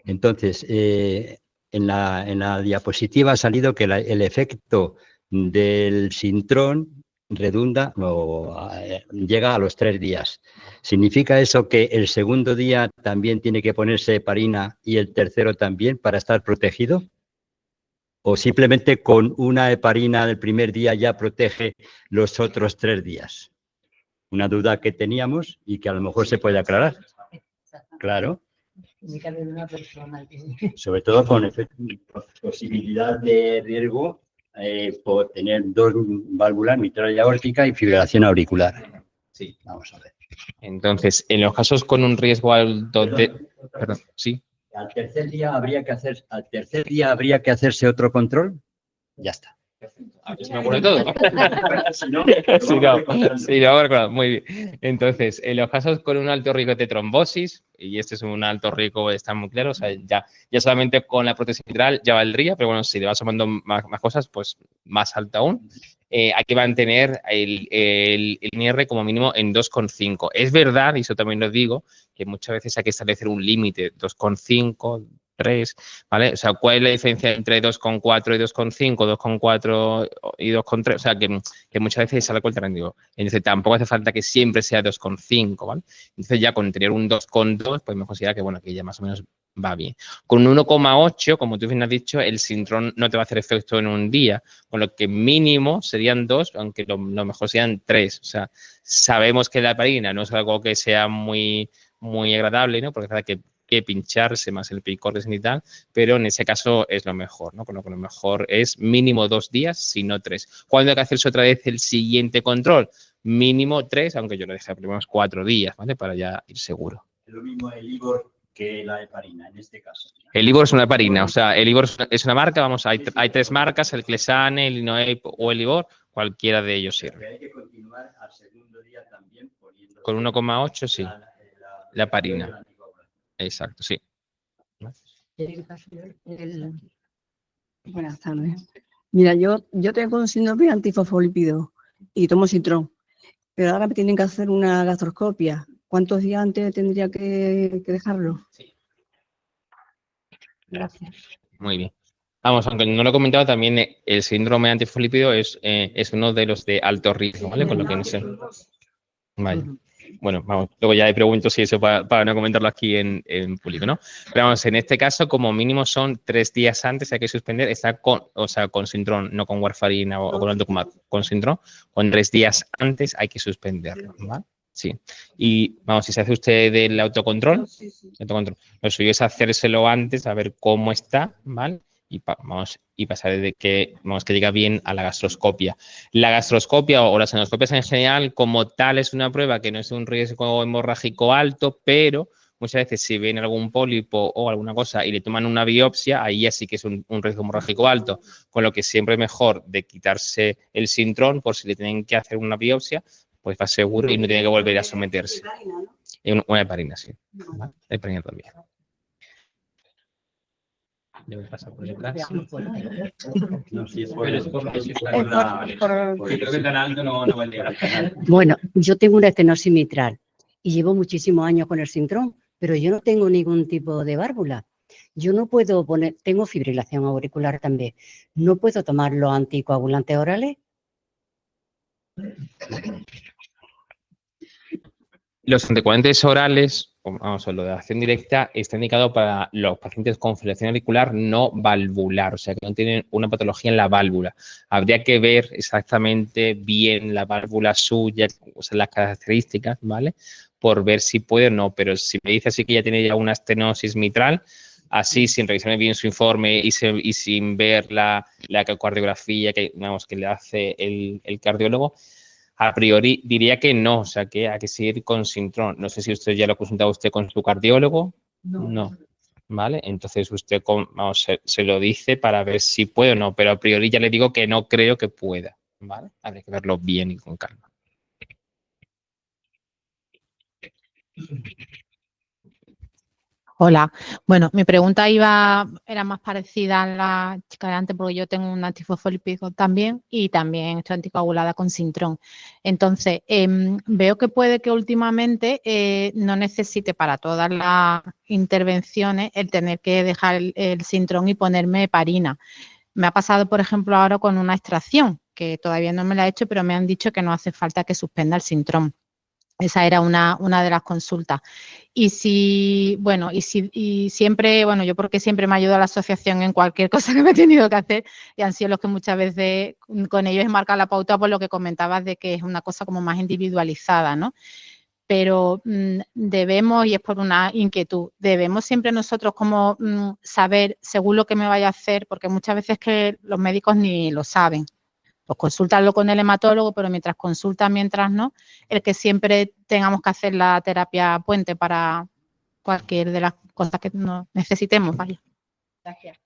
Entonces, en la diapositiva ha salido que el efecto del sintrón redunda o llega a los 3 días. ¿Significa eso que el segundo día también tiene que ponerse heparina y el tercero también para estar protegido? ¿O simplemente con una heparina del primer día ya protege los otros 3 días? Una duda que teníamos y que a lo mejor se puede aclarar. Claro. Sobre todo con posibilidad de riesgo por tener 2 válvulas, mitral y aórtica, y fibrilación auricular. Sí. Vamos a ver. Entonces, en los casos con un riesgo alto de... Perdón, sí. Al tercer día habría que hacerse otro control. Ya está. ¿Me acuerdo de todo? Sí, lo hago recordado. Muy bien. Entonces, en los casos con un alto riesgo de trombosis, y este es un alto riesgo, está muy claro, o sea, ya solamente con la prótesis mitral ya valdría, pero bueno, si le vas sumando más cosas, pues más alto aún. Hay que mantener el INR como mínimo en 2,5. Es verdad, y eso también lo digo, que muchas veces hay que establecer un límite, 2,5, 3, ¿vale? O sea, ¿cuál es la diferencia entre 2,4 y 2,5, 2,4 y 2,3? O sea, que muchas veces es algo alternativo. Entonces, tampoco hace falta que siempre sea 2,5, ¿vale? Entonces, ya con tener un 2,2, pues me considera que, bueno, que ya más o menos va bien. Con un 1,8, como tú bien has dicho, el sintrón no te va a hacer efecto en un día, con lo que mínimo serían 2, aunque lo mejor serían 3. O sea, sabemos que la heparina no es algo que sea muy agradable, ¿no? Porque es que pincharse más el picor y tal, pero en ese caso es lo mejor, ¿no? Con lo que lo mejor es mínimo 2 días, si no 3. ¿Cuándo hay que hacerse otra vez el siguiente control? Mínimo 3, aunque yo lo dejé primero 4 días, ¿vale? Para ya ir seguro. Es lo mismo el Ibor que la heparina, en este caso. El Ibor es una heparina, o sea, el Ibor es una marca, vamos, hay 3 marcas, el Clesane, el Inoep o el Ibor, cualquiera de ellos sirve. Hay que continuar al segundo día también poniendo... Con 1,8, sí, la heparina. Exacto, sí. Buenas tardes. Mira, yo tengo un síndrome antifosfolípido y tomo Sintrón, pero ahora me tienen que hacer una gastroscopia. ¿Cuántos días antes tendría que dejarlo? Sí. Gracias. Muy bien. Vamos, aunque no lo he comentado, también el síndrome antifosfolípido es uno de los de alto riesgo, ¿vale? Con lo que no sé. Vale. Bueno, vamos, luego ya le pregunto si eso para no comentarlo aquí en público, ¿no? Pero vamos, en este caso, como mínimo son 3 días antes, hay que suspender, está con Sintrón, no con warfarina o con Altocumat, con Sintrón, con 3 días antes hay que suspenderlo, ¿vale? Sí. Y vamos, si se hace usted el autocontrol, lo suyo es hacérselo antes, a ver cómo está, ¿vale? Y pasar de que llega bien a la gastroscopia. La gastroscopia o las endoscopias en general, como tal, es una prueba que no es un riesgo hemorrágico alto, pero muchas veces si ven algún pólipo o alguna cosa y le toman una biopsia, ahí ya sí que es un riesgo hemorrágico alto, con lo que siempre es mejor de quitarse el sintrón por si le tienen que hacer una biopsia, pues va seguro y no tiene que volver a someterse. Una heparina, sí. ¿Vale? Heparina también. Debe pasar por detrás. Bueno, yo tengo una estenosis mitral y llevo muchísimos años con el Sintrón, pero yo no tengo ningún tipo de válvula. Yo no puedo poner, tengo fibrilación auricular también. ¿No puedo tomar los anticoagulantes orales? Los anticoagulantes orales, vamos a lo de acción directa, está indicado para los pacientes con fibrilación auricular no valvular, o sea, que no tienen una patología en la válvula. Habría que ver exactamente bien la válvula suya, o sea, las características, ¿vale? Por ver si puede o no, pero si me dice así que ya tiene ya una estenosis mitral, así, sin revisar bien su informe y sin ver la ecocardiografía que le hace el cardiólogo, a priori diría que no, o sea, que hay que seguir con Sintrom. No sé si usted ya lo ha consultado usted con su cardiólogo. No. ¿Vale? Entonces usted se lo dice para ver si puede o no, pero a priori ya le digo que no creo que pueda. ¿Vale? Habría que verlo bien y con calma. Hola, bueno, mi pregunta era más parecida a la chica de antes porque yo tengo un antifosfolípido también y también estoy anticoagulada con Sintrom. Entonces, veo que puede que últimamente no necesite para todas las intervenciones el tener que dejar el Sintrom y ponerme heparina. Me ha pasado, por ejemplo, ahora con una extracción, que todavía no me la he hecho, pero me han dicho que no hace falta que suspenda el Sintrom. Esa era una de las consultas. Y siempre, bueno, yo porque siempre me ayuda a la asociación en cualquier cosa que me he tenido que hacer y han sido los que muchas veces con ellos he marcado la pauta por lo que comentabas de que es una cosa como más individualizada, ¿no? Pero debemos, y es por una inquietud, debemos siempre nosotros como saber según lo que me vaya a hacer, porque muchas veces que los médicos ni lo saben. Pues consúltalo con el hematólogo, pero mientras consulta, mientras no, el que siempre tengamos que hacer la terapia puente para cualquier de las cosas que necesitemos, vaya. Gracias.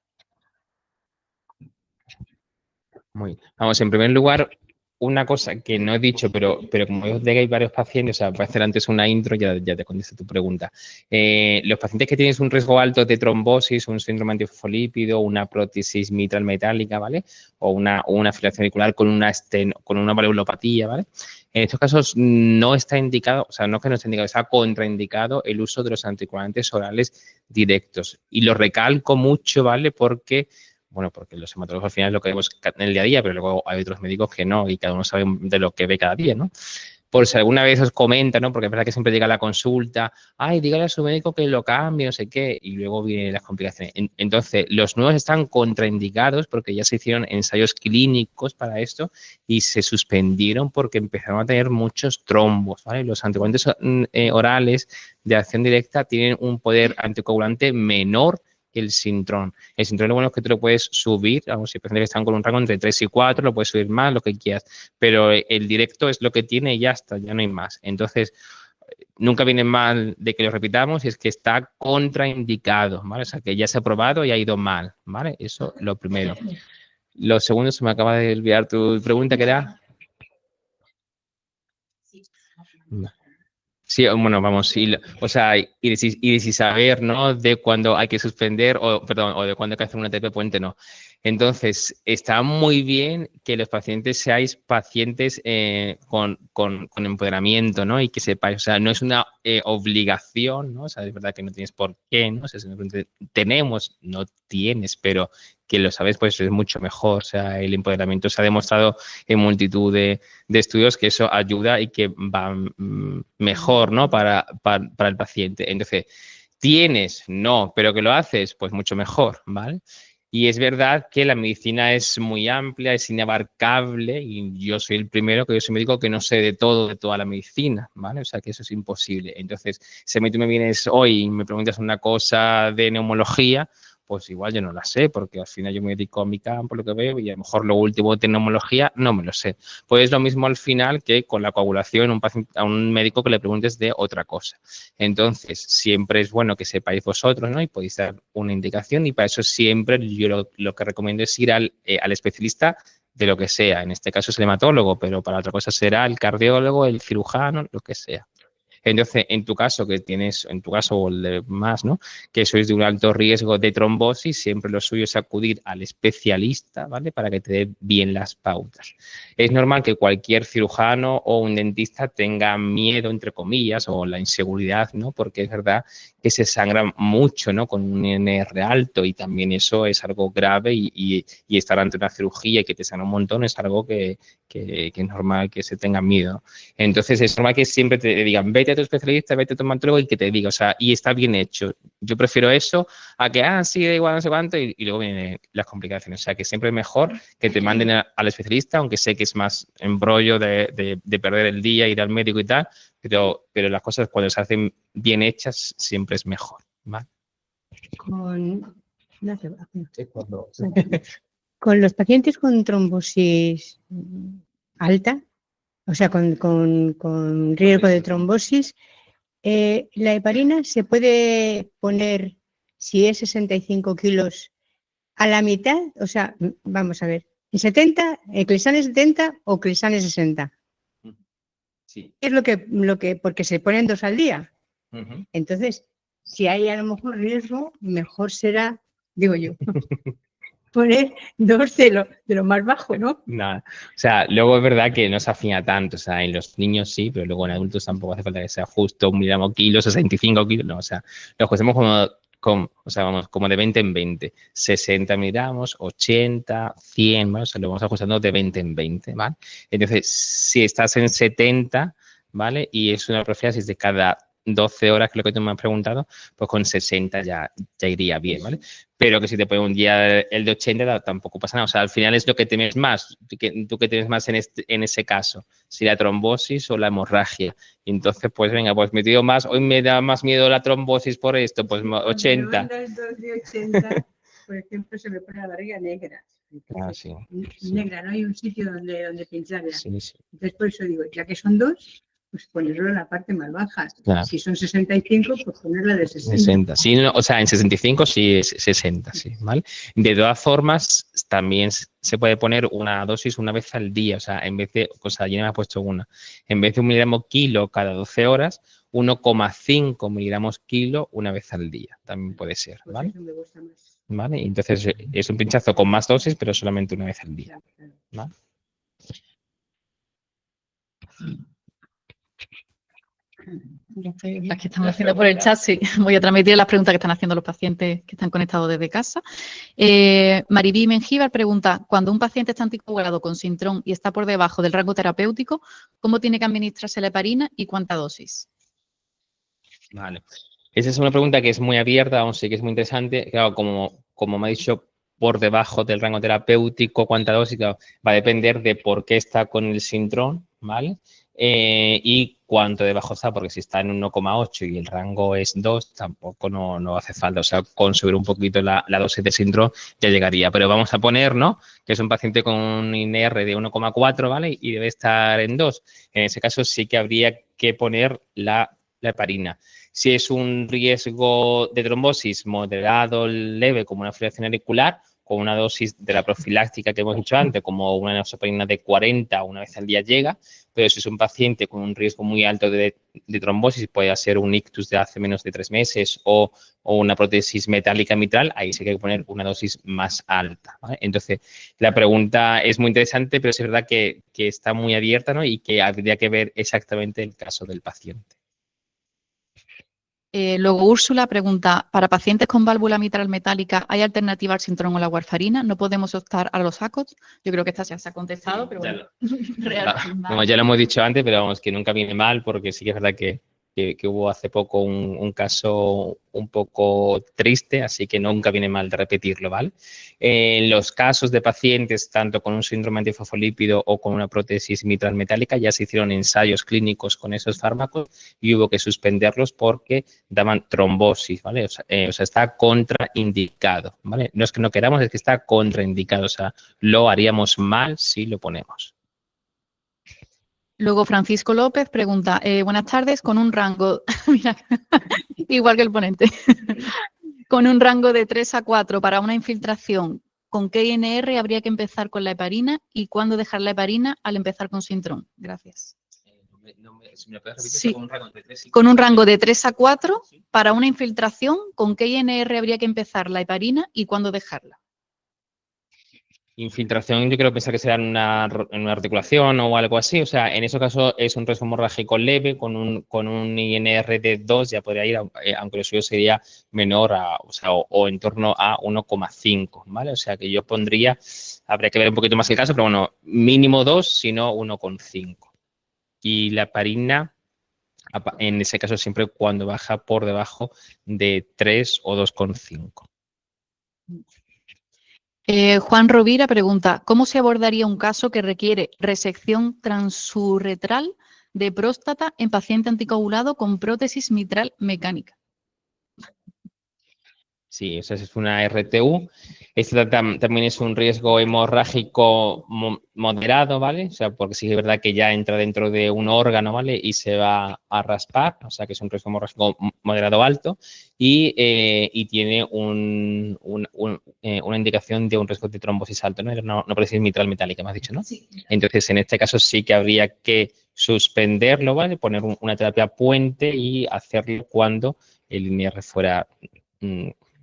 Vamos, en primer lugar, una cosa que no he dicho, pero como veo que hay varios pacientes, o sea, voy a hacer antes una intro y ya te contesto tu pregunta. Los pacientes que tienen un riesgo alto de trombosis, un síndrome antifosfolípido, una prótesis mitral metálica, ¿vale? O una fibrilación auricular con una valvulopatía, ¿vale? En estos casos no está indicado, o sea, no que no está indicado, está contraindicado el uso de los anticoagulantes orales directos. Y lo recalco mucho, ¿vale? Porque los hematólogos al final es lo que vemos en el día a día, pero luego hay otros médicos que no, y cada uno sabe de lo que ve cada día, ¿no? Por si alguna vez os comenta, ¿no? Porque es verdad que siempre llega la consulta, ay, dígale a su médico que lo cambie, no sé qué, y luego vienen las complicaciones. Entonces, los nuevos están contraindicados porque ya se hicieron ensayos clínicos para esto y se suspendieron porque empezaron a tener muchos trombos, ¿vale? Los anticoagulantes orales de acción directa tienen un poder anticoagulante menor que el Sintrom. El Sintrom lo bueno es que tú lo puedes subir, vamos, si hay pacientes que están con un rango entre 3 y 4, lo puedes subir más, lo que quieras, pero el directo es lo que tiene y ya está, ya no hay más. Entonces, nunca viene mal de que lo repitamos y es que está contraindicado, ¿vale? O sea, que ya se ha probado y ha ido mal, ¿vale? Eso lo primero. Lo segundo, se me acaba de olvidar tu pregunta, ¿qué era? Sí, bueno, vamos, o sea, y de si saber, ¿no? De cuándo hay que suspender, o de cuándo hay que hacer una terapia puente, no. Entonces, está muy bien que los pacientes seáis pacientes con empoderamiento, ¿no? Y que sepáis, o sea, no es una obligación, ¿no? O sea, es verdad que no tienes por qué, ¿no? O sea, tenemos, no tienes, pero que lo sabes, pues es mucho mejor. O sea, el empoderamiento se ha demostrado en multitud de estudios que eso ayuda y que va mejor, ¿no? Para el paciente. Entonces, ¿tienes? No, pero que lo haces, pues mucho mejor, ¿vale? Y es verdad que la medicina es muy amplia, es inabarcable y yo soy el primero, que yo soy médico, que no sé de todo, de toda la medicina, ¿vale? O sea, que eso es imposible. Entonces, si tú me vienes hoy y me preguntas una cosa de neumología, pues igual yo no la sé, porque al final yo me dedico a mi campo, lo que veo, y a lo mejor lo último de neumología no me lo sé. Pues es lo mismo al final que con la coagulación a un médico que le preguntes de otra cosa. Entonces, siempre es bueno que sepáis vosotros, ¿no? Y podéis dar una indicación y para eso siempre yo lo que recomiendo es ir al especialista de lo que sea. En este caso es el hematólogo, pero para otra cosa será el cardiólogo, el cirujano, lo que sea. Entonces, en tu caso, o el de más, ¿no? Que sois de un alto riesgo de trombosis, siempre lo suyo es acudir al especialista, ¿vale? Para que te dé bien las pautas. Es normal que cualquier cirujano o un dentista tenga miedo, entre comillas, o la inseguridad, ¿no? Porque es verdad que se sangra mucho, ¿no? Con un INR alto y también eso es algo grave y estar ante una cirugía y que te sangra un montón es algo que es normal que se tenga miedo. Entonces es normal que siempre te digan, vete a tu especialista, vete a tu traumatólogo y que te diga, o sea, y está bien hecho. Yo prefiero eso a que, sí, da igual, no sé cuánto, y luego vienen las complicaciones. O sea, que siempre es mejor que te manden al especialista, aunque sé que es más embrollo de perder el día, ir al médico y tal, pero las cosas cuando se hacen bien hechas siempre es mejor, ¿vale? Con los pacientes con trombosis alta, o sea, con riesgo de trombosis, la heparina se puede poner, si es 65 kilos, a la mitad, o sea, vamos a ver, en 70, Clexane 70 o Clexane 60. Sí. Es lo que, porque se ponen 2 al día. Entonces, si hay a lo mejor riesgo, mejor será, digo yo, poner 2 de lo más bajo, ¿no? Nada. O sea, luego es verdad que no se afina tanto. O sea, en los niños sí, pero luego en adultos tampoco hace falta que sea justo 1 miligramo kilo, 65 kilos. No, o sea, lo ajustemos como de 20 en 20. 60 miligramos, 80, 100, ¿vale? O sea, lo vamos ajustando de 20 en 20, ¿vale? Entonces, si estás en 70, ¿vale? Y es una profilaxis de cada 12 horas, que es lo que tú me has preguntado, pues con 60 ya iría bien, ¿vale? Pero que si te pone un día el de 80 tampoco pasa nada. O sea, al final es lo que temes más. ¿Tú qué tienes más en ese caso? Si la trombosis o la hemorragia. Y entonces, pues venga, pues me dio más, hoy me da más miedo la trombosis por esto, pues 80. Cuando me 2 de 80, por ejemplo, se me pone la barriga negra. Sí. Negra, no hay un sitio donde pincharla. Sí. Entonces, por eso digo, ya que son 2, pues ponerlo en la parte más baja. Claro. Si son 65, pues ponerla de 60. 60. Sí, no, o sea, en 65 sí es 60, sí, ¿vale? De todas formas, también se puede poner una dosis una vez al día, o sea, en vez de, o sea, yo me ha puesto una, en vez de 1 miligramo kilo cada 12 horas, 1,5 miligramos kilo una vez al día, también puede ser, ¿vale? Pues eso me gusta más. ¿Vale? Entonces es un pinchazo con más dosis, pero solamente una vez al día, ¿vale? Las que están haciendo por el chat, sí. Voy a transmitir las preguntas que están haciendo los pacientes que están conectados desde casa. Maribí Mengíbar pregunta, cuando un paciente está anticoagulado con Sintrón y está por debajo del rango terapéutico, ¿cómo tiene que administrarse la heparina y cuánta dosis? Vale. Esa es una pregunta que es muy abierta, aún sí que es muy interesante. Claro, como me ha dicho, por debajo del rango terapéutico, cuánta dosis, claro, va a depender de por qué está con el Sintrón, ¿vale? Y cuánto debajo está, porque si está en 1,8 y el rango es 2, tampoco no hace falta. O sea, con subir un poquito la dosis de Sintrón ya llegaría. Pero vamos a poner, ¿no? Que es un paciente con un INR de 1,4, ¿vale? Y debe estar en 2. En ese caso sí que habría que poner la heparina. Si es un riesgo de trombosis moderado, leve, como una fibrilación auricular, con una dosis de la profiláctica que hemos dicho antes, como una enoxaparina de 40 una vez al día llega, pero si es un paciente con un riesgo muy alto de trombosis, puede ser un ictus de hace menos de 3 meses o una prótesis metálica mitral, ahí sí que hay que poner una dosis más alta, ¿vale? Entonces, la pregunta es muy interesante, pero es verdad que está muy abierta, ¿no? Y que habría que ver exactamente el caso del paciente. Luego Úrsula pregunta, ¿para pacientes con válvula mitral metálica hay alternativa al Sintrón o la warfarina? ¿No podemos optar a los ACOT? Yo creo que esta ya se ha contestado, pero bueno. Ya lo hemos dicho antes, pero vamos, que nunca viene mal, porque sí que es verdad que hubo hace poco un caso un poco triste, así que nunca viene mal de repetirlo, ¿vale? En los casos de pacientes, tanto con un síndrome antifosfolípido o con una prótesis mitral metálica, ya se hicieron ensayos clínicos con esos fármacos y hubo que suspenderlos porque daban trombosis, ¿vale? O sea, está contraindicado, ¿vale? No es que no queramos, es que está contraindicado, o sea, lo haríamos mal si lo ponemos. Luego Francisco López pregunta, buenas tardes, con un rango, mira, igual que el ponente, con un rango de 3 a 4 para una infiltración, ¿con qué INR habría que empezar con la heparina y cuándo dejar la heparina al empezar con Sintrón? Gracias. Si me lo puedes repetir, Sí. con un rango de 3 y Con un rango de 3 a 4, para una infiltración, ¿con qué INR habría que empezar la heparina y cuándo dejarla? Infiltración, yo creo pensar que será en una articulación o algo así. O sea, en ese caso es un riesgo hemorrágico leve con un INR de 2, ya podría ir, aunque lo suyo sería menor o en torno a 1,5, ¿vale? O sea, que yo pondría, habría que ver un poquito más el caso, pero bueno, mínimo 2, si no 1,5. Y la heparina, en ese caso, siempre cuando baja por debajo de 3 o 2,5. Juan Rovira pregunta, ¿cómo se abordaría un caso que requiere resección transuretral de próstata en paciente anticoagulado con prótesis mitral mecánica? Sí, esa es una RTU. Esta también es un riesgo hemorrágico moderado, ¿vale? O sea, porque sí es verdad que ya entra dentro de un órgano, ¿vale? Y se va a raspar, o sea, que es un riesgo hemorrágico moderado alto y tiene una indicación de un riesgo de trombosis alto, ¿no? No prótesis mitral metálica, me has dicho, ¿no? Sí. Entonces, en este caso sí que habría que suspenderlo, ¿vale? Poner una terapia puente y hacerlo cuando el INR fuera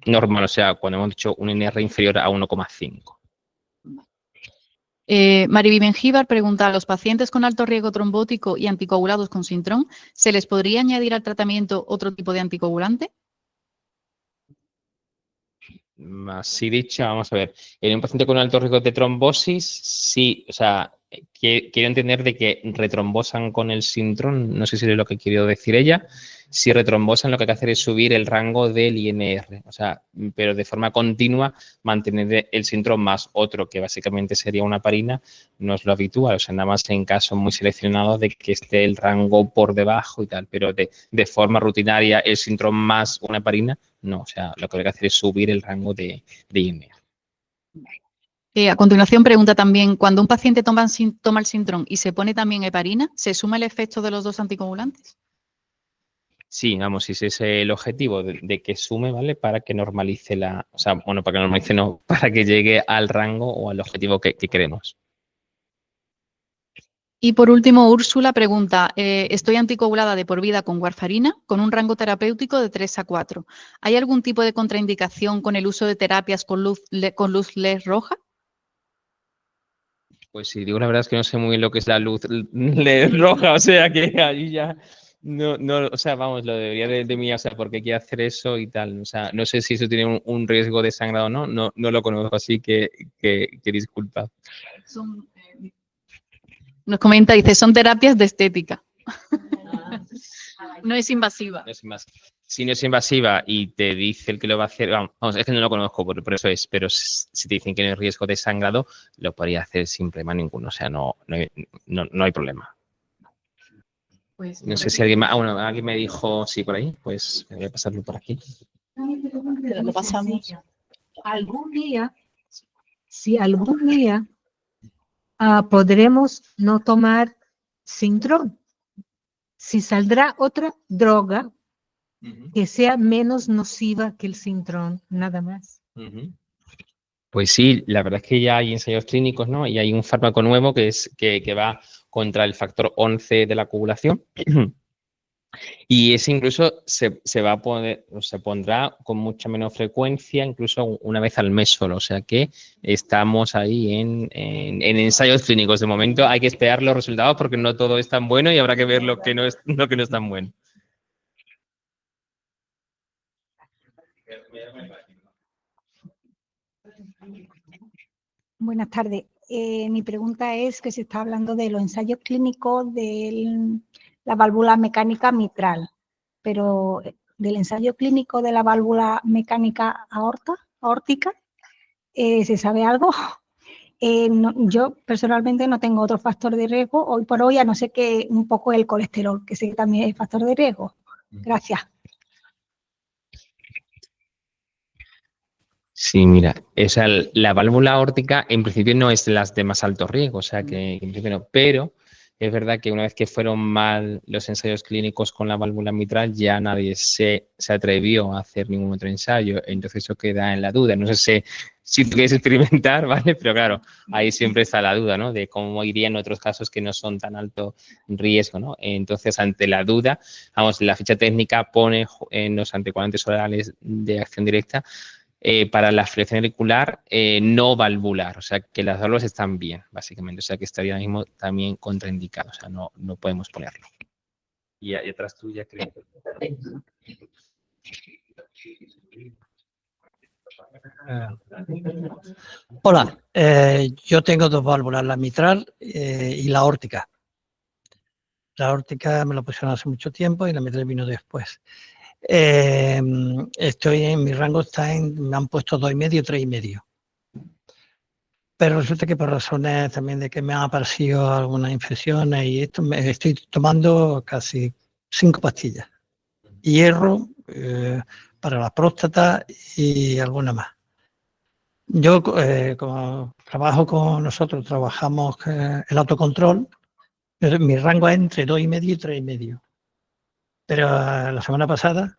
normal, o sea, cuando hemos dicho un INR inferior a 1,5. Mariby Mengíbar pregunta, ¿a los pacientes con alto riesgo trombótico y anticoagulados con Sintrom se les podría añadir al tratamiento otro tipo de anticoagulante? Así dicho, vamos a ver, en un paciente con alto riesgo de trombosis, sí, o sea, quiero entender de que retrombosan con el Sintrom, no sé si es lo que quiero decir ella. Si retrombosan, lo que hay que hacer es subir el rango del INR, o sea, pero de forma continua mantener el Sintrom más otro, que básicamente sería una heparina, no es lo habitual, o sea, nada más en casos muy seleccionados de que esté el rango por debajo y tal, pero de forma rutinaria el Sintrom más una heparina, no, o sea, lo que hay que hacer es subir el rango de INR. A continuación pregunta también, cuando un paciente toma el Sintrom y se pone también heparina, ¿se suma el efecto de los dos anticoagulantes? Sí, vamos, si ese es el objetivo de que sume, ¿vale? Para que normalice o sea, bueno, para que normalice no, para que llegue al rango o al objetivo que queremos. Y por último, Úrsula pregunta, estoy anticoagulada de por vida con warfarina con un rango terapéutico de 3 a 4. ¿Hay algún tipo de contraindicación con el uso de terapias con luz LED roja? Pues sí, digo la verdad es que no sé muy bien lo que es la luz LED roja, o sea que ahí ya no, o sea, vamos, lo debería de mí, o sea, porque quiere hacer eso y tal, o sea, no sé si eso tiene un riesgo de sangrado o no, no lo conozco, así que disculpa. Nos comenta, dice, son terapias de estética. No es invasiva. No es invasiva. Si no es invasiva y te dice el que lo va a hacer, vamos, es que no lo conozco, por eso es, pero si te dicen que no hay riesgo de sangrado, lo podría hacer sin problema ninguno, o sea, no hay problema. Pues, no sé si alguien me dijo, sí, por ahí, pues voy a pasarlo por aquí. Lo pasamos. Algún día, si algún día podremos no tomar Sintrom, si saldrá otra droga que sea menos nociva que el Sintrom, nada más. Pues sí, la verdad es que ya hay ensayos clínicos, ¿no? Y hay un fármaco nuevo que va contra el factor 11 de la coagulación. Y ese incluso se va a poder, o se pondrá con mucha menos frecuencia, incluso una vez al mes solo. O sea que estamos ahí en ensayos clínicos. De momento hay que esperar los resultados porque no todo es tan bueno y habrá que ver lo que no es tan bueno. Buenas tardes. Mi pregunta es que se está hablando de los ensayos clínicos de la válvula mecánica mitral, pero del ensayo clínico de la válvula mecánica aórtica, ¿se sabe algo? Yo personalmente no tengo otro factor de riesgo hoy por hoy, a no ser que un poco el colesterol, que sé que también es factor de riesgo. Gracias. Sí, mira, la válvula aórtica en principio no es de las de más alto riesgo, o sea que en principio no, pero es verdad que una vez que fueron mal los ensayos clínicos con la válvula mitral, ya nadie se atrevió a hacer ningún otro ensayo. Entonces eso queda en la duda. No sé si tú quieres experimentar, ¿vale? Pero claro, ahí siempre está la duda, ¿no? De cómo iría en otros casos que no son tan alto riesgo, ¿no? Entonces, ante la duda, vamos, la ficha técnica pone en los anticoagulantes orales de acción directa para la fibrilación auricular no valvular, o sea, que las válvulas están bien, básicamente, o sea, que estaría ahora mismo también contraindicado, o sea, no podemos ponerlo. Y atrás tuya, creo. Hola, yo tengo dos válvulas, la mitral y la aórtica. La aórtica me la pusieron hace mucho tiempo y la mitral vino después. Mi rango está me han puesto 2,5, 3,5. Pero resulta que por razones también de que me han aparecido algunas infecciones y esto, me estoy tomando casi 5 pastillas. Hierro para la próstata y alguna más. Yo, como trabajo con nosotros, trabajamos el autocontrol, mi rango es entre 2,5 y 3,5. Pero la semana pasada,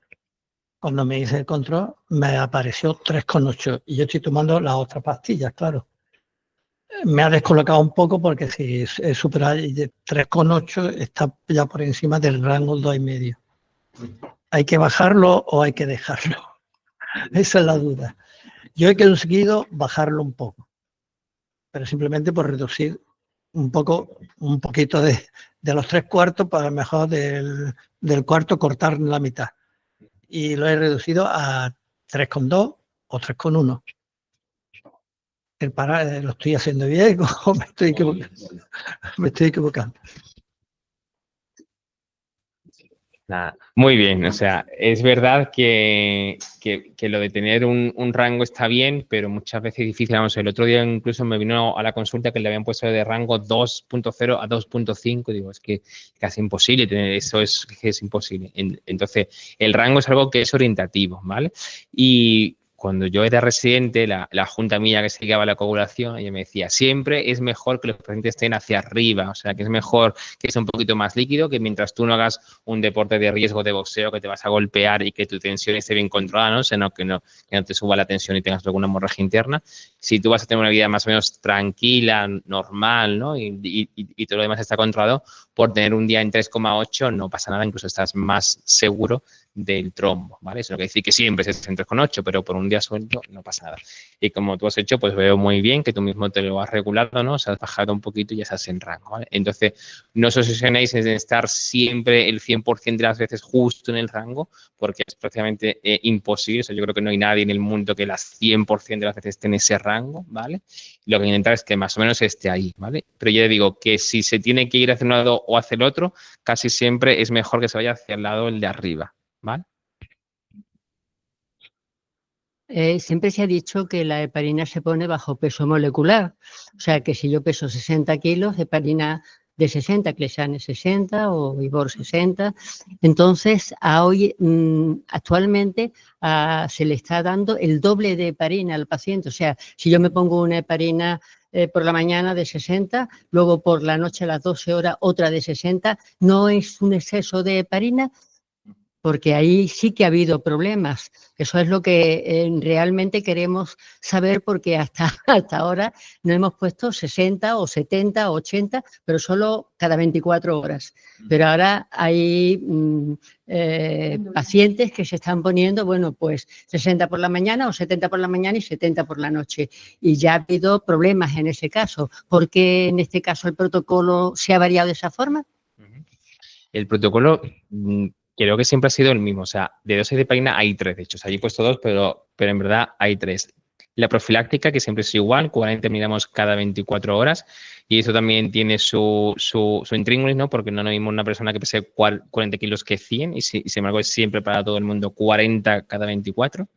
cuando me hice el control, me apareció 3,8 y yo estoy tomando las otras pastillas, claro. Me ha descolocado un poco porque si es superado 3,8 está ya por encima del rango 2,5. ¿Hay que bajarlo o hay que dejarlo? Esa es la duda. Yo he conseguido bajarlo un poco, pero simplemente por reducir un poquito de los 3/4 para mejor del cuarto cortar la mitad. Y lo he reducido a 3,2 o 3,1. Lo estoy haciendo bien o me estoy equivocando. Me estoy equivocando. Nada, muy bien, o sea, es verdad que lo de tener un rango está bien, pero muchas veces es difícil. Vamos, el otro día incluso me vino a la consulta que le habían puesto de rango 2,0 a 2,5, digo, es que casi imposible tener eso, es imposible. Entonces, el rango es algo que es orientativo, ¿vale? Y cuando yo era residente, la junta mía que se dedicaba a la coagulación, ella me decía, siempre es mejor que los pacientes estén hacia arriba, o sea, que es mejor que esté un poquito más líquido, que mientras tú no hagas un deporte de riesgo de boxeo, que te vas a golpear y que tu tensión esté bien controlada, ¿no? O sea, que no te suba la tensión y tengas alguna hemorragia interna. Si tú vas a tener una vida más o menos tranquila, normal, ¿no? Y todo lo demás está controlado, por tener un día en 3,8 no pasa nada, incluso estás más seguro del trombo, ¿vale? Eso no quiere decir que siempre estés en 3,8, pero por un día suelto no pasa nada. Y como tú has hecho, pues veo muy bien que tú mismo te lo has regulado, ¿no? O sea, has bajado un poquito y ya estás en rango, ¿vale? Entonces, no os obsesionéis en estar siempre el 100% de las veces justo en el rango, porque es prácticamente imposible. O sea, yo creo que no hay nadie en el mundo que las 100% de las veces esté en ese rango, ¿vale? Lo que hay que intentar es que más o menos esté ahí, ¿vale? Pero yo digo que si se tiene que ir hacia un lado o hacia el otro, casi siempre es mejor que se vaya hacia el lado el de arriba, ¿vale? Siempre se ha dicho que la heparina se pone bajo peso molecular. O sea, que si yo peso 60 kilos, heparina de 60, Clexane 60 o Ibor 60. Entonces, actualmente se le está dando el doble de heparina al paciente. O sea, si yo me pongo una heparina por la mañana de 60, luego por la noche a las 12 horas otra de 60, ¿no es un exceso de heparina? Porque ahí sí que ha habido problemas. Eso es lo que realmente queremos saber, porque hasta ahora no hemos puesto 60 o 70 o 80, pero solo cada 24 horas. Pero ahora hay pacientes que se están poniendo, bueno, pues 60 por la mañana o 70 por la mañana y 70 por la noche. Y ya ha habido problemas en ese caso. ¿Por qué en este caso el protocolo se ha variado de esa forma? El protocolo creo que siempre ha sido el mismo. O sea, de dosis de heparina hay 3, de hecho. O sea, yo he puesto 2, pero en verdad hay 3. La profiláctica, que siempre es igual, 40 miligramos cada 24 horas. Y eso también tiene su intríngulis, ¿no? Porque no es lo mismo una persona que pese 40 kilos que 100. Y sin embargo, es siempre para todo el mundo 40 cada 24.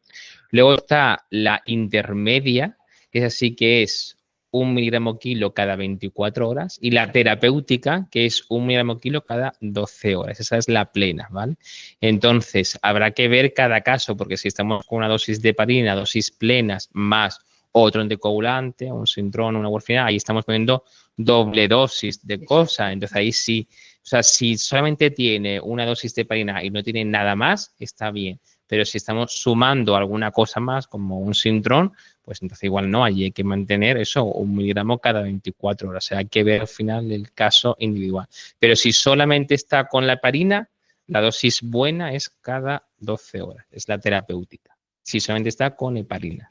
Luego está la intermedia, que es así, que es 1 miligramo kilo cada 24 horas, y la terapéutica, que es 1 miligramo kilo cada 12 horas. Esa es la plena, ¿vale? Entonces, habrá que ver cada caso, porque si estamos con una dosis de heparina, dosis plenas, más otro anticoagulante, un Sintrón, una warfarina, ahí estamos poniendo doble dosis de cosa. Entonces ahí sí, o sea, si solamente tiene una dosis de heparina y no tiene nada más, está bien. Pero si estamos sumando alguna cosa más, como un Sintrón, pues entonces igual no, allí hay que mantener eso, 1 miligramo cada 24 horas. O sea, hay que ver al final el caso individual. Pero si solamente está con la heparina, la dosis buena es cada 12 horas, es la terapéutica. Si solamente está con heparina.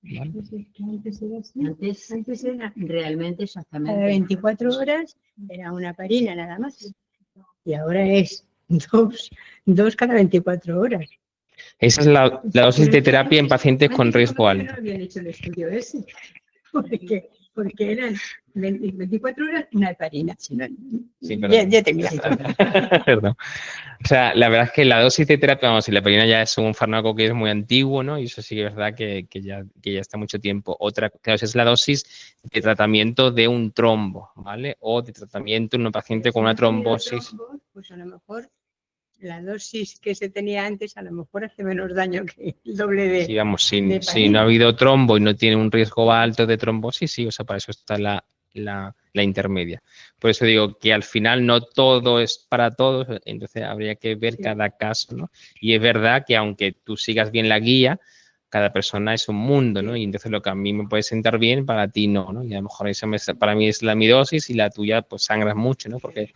¿Vale? Antes era realmente exactamente. Cada 24 horas era una heparina nada más. Y ahora es dos cada 24 horas. Esa es la dosis de terapia en pacientes con riesgo alto. No habían hecho el estudio ese, porque eran 24 horas una heparina. Si no, Sí, perdón. ya tenía. Perdón. O sea, la verdad es que la dosis de terapia, vamos, la heparina ya es un fármaco que es muy antiguo, ¿no? Y eso sí que es verdad que ya está mucho tiempo. Otra cosa es la dosis de tratamiento de un trombo, ¿vale? O de tratamiento en un paciente con una trombosis. Pues a lo mejor la dosis que se tenía antes a lo mejor hace menos daño que el doble de. Sí, vamos, si no ha heparina. habido trombo y no tiene un riesgo alto de trombosis, sí, o sea, para eso está la intermedia. Por eso digo que al final no todo es para todos, entonces habría que ver cada caso, ¿no? Y es verdad que aunque tú sigas bien la guía, cada persona es un mundo, ¿no? Y entonces lo que a mí me puede sentar bien, para ti no, ¿no? Y a lo mejor eso para mí es la amidosis y la tuya pues sangras mucho, ¿no? Porque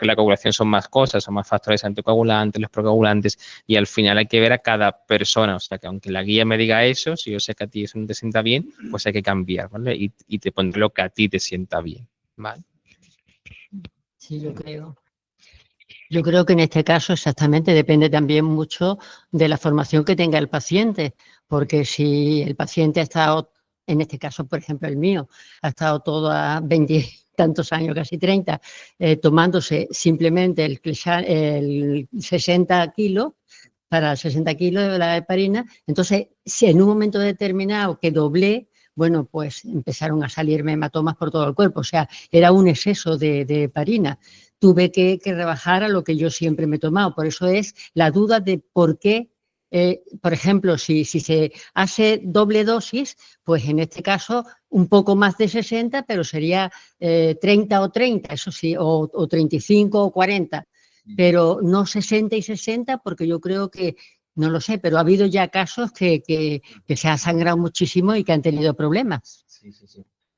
la coagulación son más cosas, son más factores anticoagulantes, los procoagulantes, y al final hay que ver a cada persona. O sea, que aunque la guía me diga eso, si yo sé que a ti eso no te sienta bien, pues hay que cambiar, ¿vale? Y te pondré lo que a ti te sienta bien, ¿vale? Sí, yo creo. Yo creo que en este caso exactamente depende también mucho de la formación que tenga el paciente, porque si el paciente ha estado, en este caso, por ejemplo, el mío, ha estado todo a 20 tantos años, casi 30, tomándose simplemente el 60 kilos, para 60 kilos de la heparina, entonces, si en un momento determinado que doblé, bueno, pues empezaron a salirme hematomas por todo el cuerpo, o sea, era un exceso de heparina. Tuve que rebajar a lo que yo siempre me he tomado. Por eso es la duda de por qué, por ejemplo, si se hace doble dosis, pues en este caso un poco más de 60, pero sería 30 o 30, eso sí, o 35 o 40, pero no 60 y 60, porque yo creo que, no lo sé, pero ha habido ya casos que se ha sangrado muchísimo y que han tenido problemas. Sí.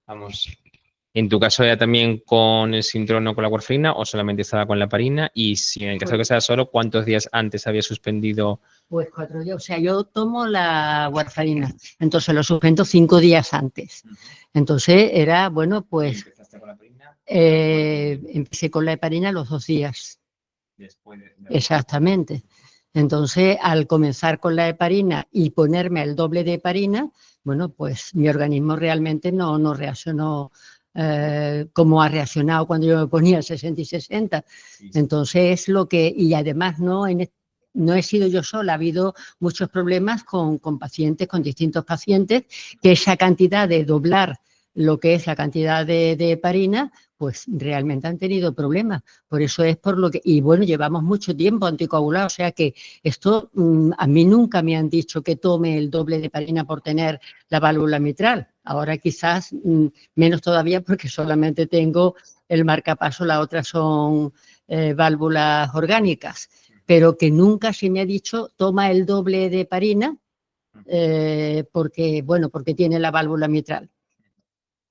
Vamos. ¿En tu caso era también con el Sintrón o con la warfarina o solamente estaba con la heparina? Y si en el caso de que sea solo, ¿cuántos días antes había suspendido? Pues 4 días. O sea, yo tomo la warfarina, entonces lo suspendo 5 días antes. Entonces era, bueno, pues ¿Empezaste con la heparina? empecé con la heparina los 2 días. Después de... Exactamente. Entonces, al comenzar con la heparina y ponerme el doble de heparina, bueno, pues mi organismo realmente no reaccionó como ha reaccionado cuando yo me ponía 60 y 60. Entonces, es lo que, y además no he sido yo sola, ha habido muchos problemas con pacientes, con distintos pacientes, que esa cantidad de doblar lo que es la cantidad de heparina, pues realmente han tenido problemas. Por eso es por lo que, y bueno, llevamos mucho tiempo anticoagulados, o sea que esto a mí nunca me han dicho que tome el doble de heparina por tener la válvula mitral. Ahora quizás menos todavía porque solamente tengo el marcapaso, la otra son válvulas orgánicas, pero que nunca se me ha dicho toma el doble de heparina porque tiene la válvula mitral.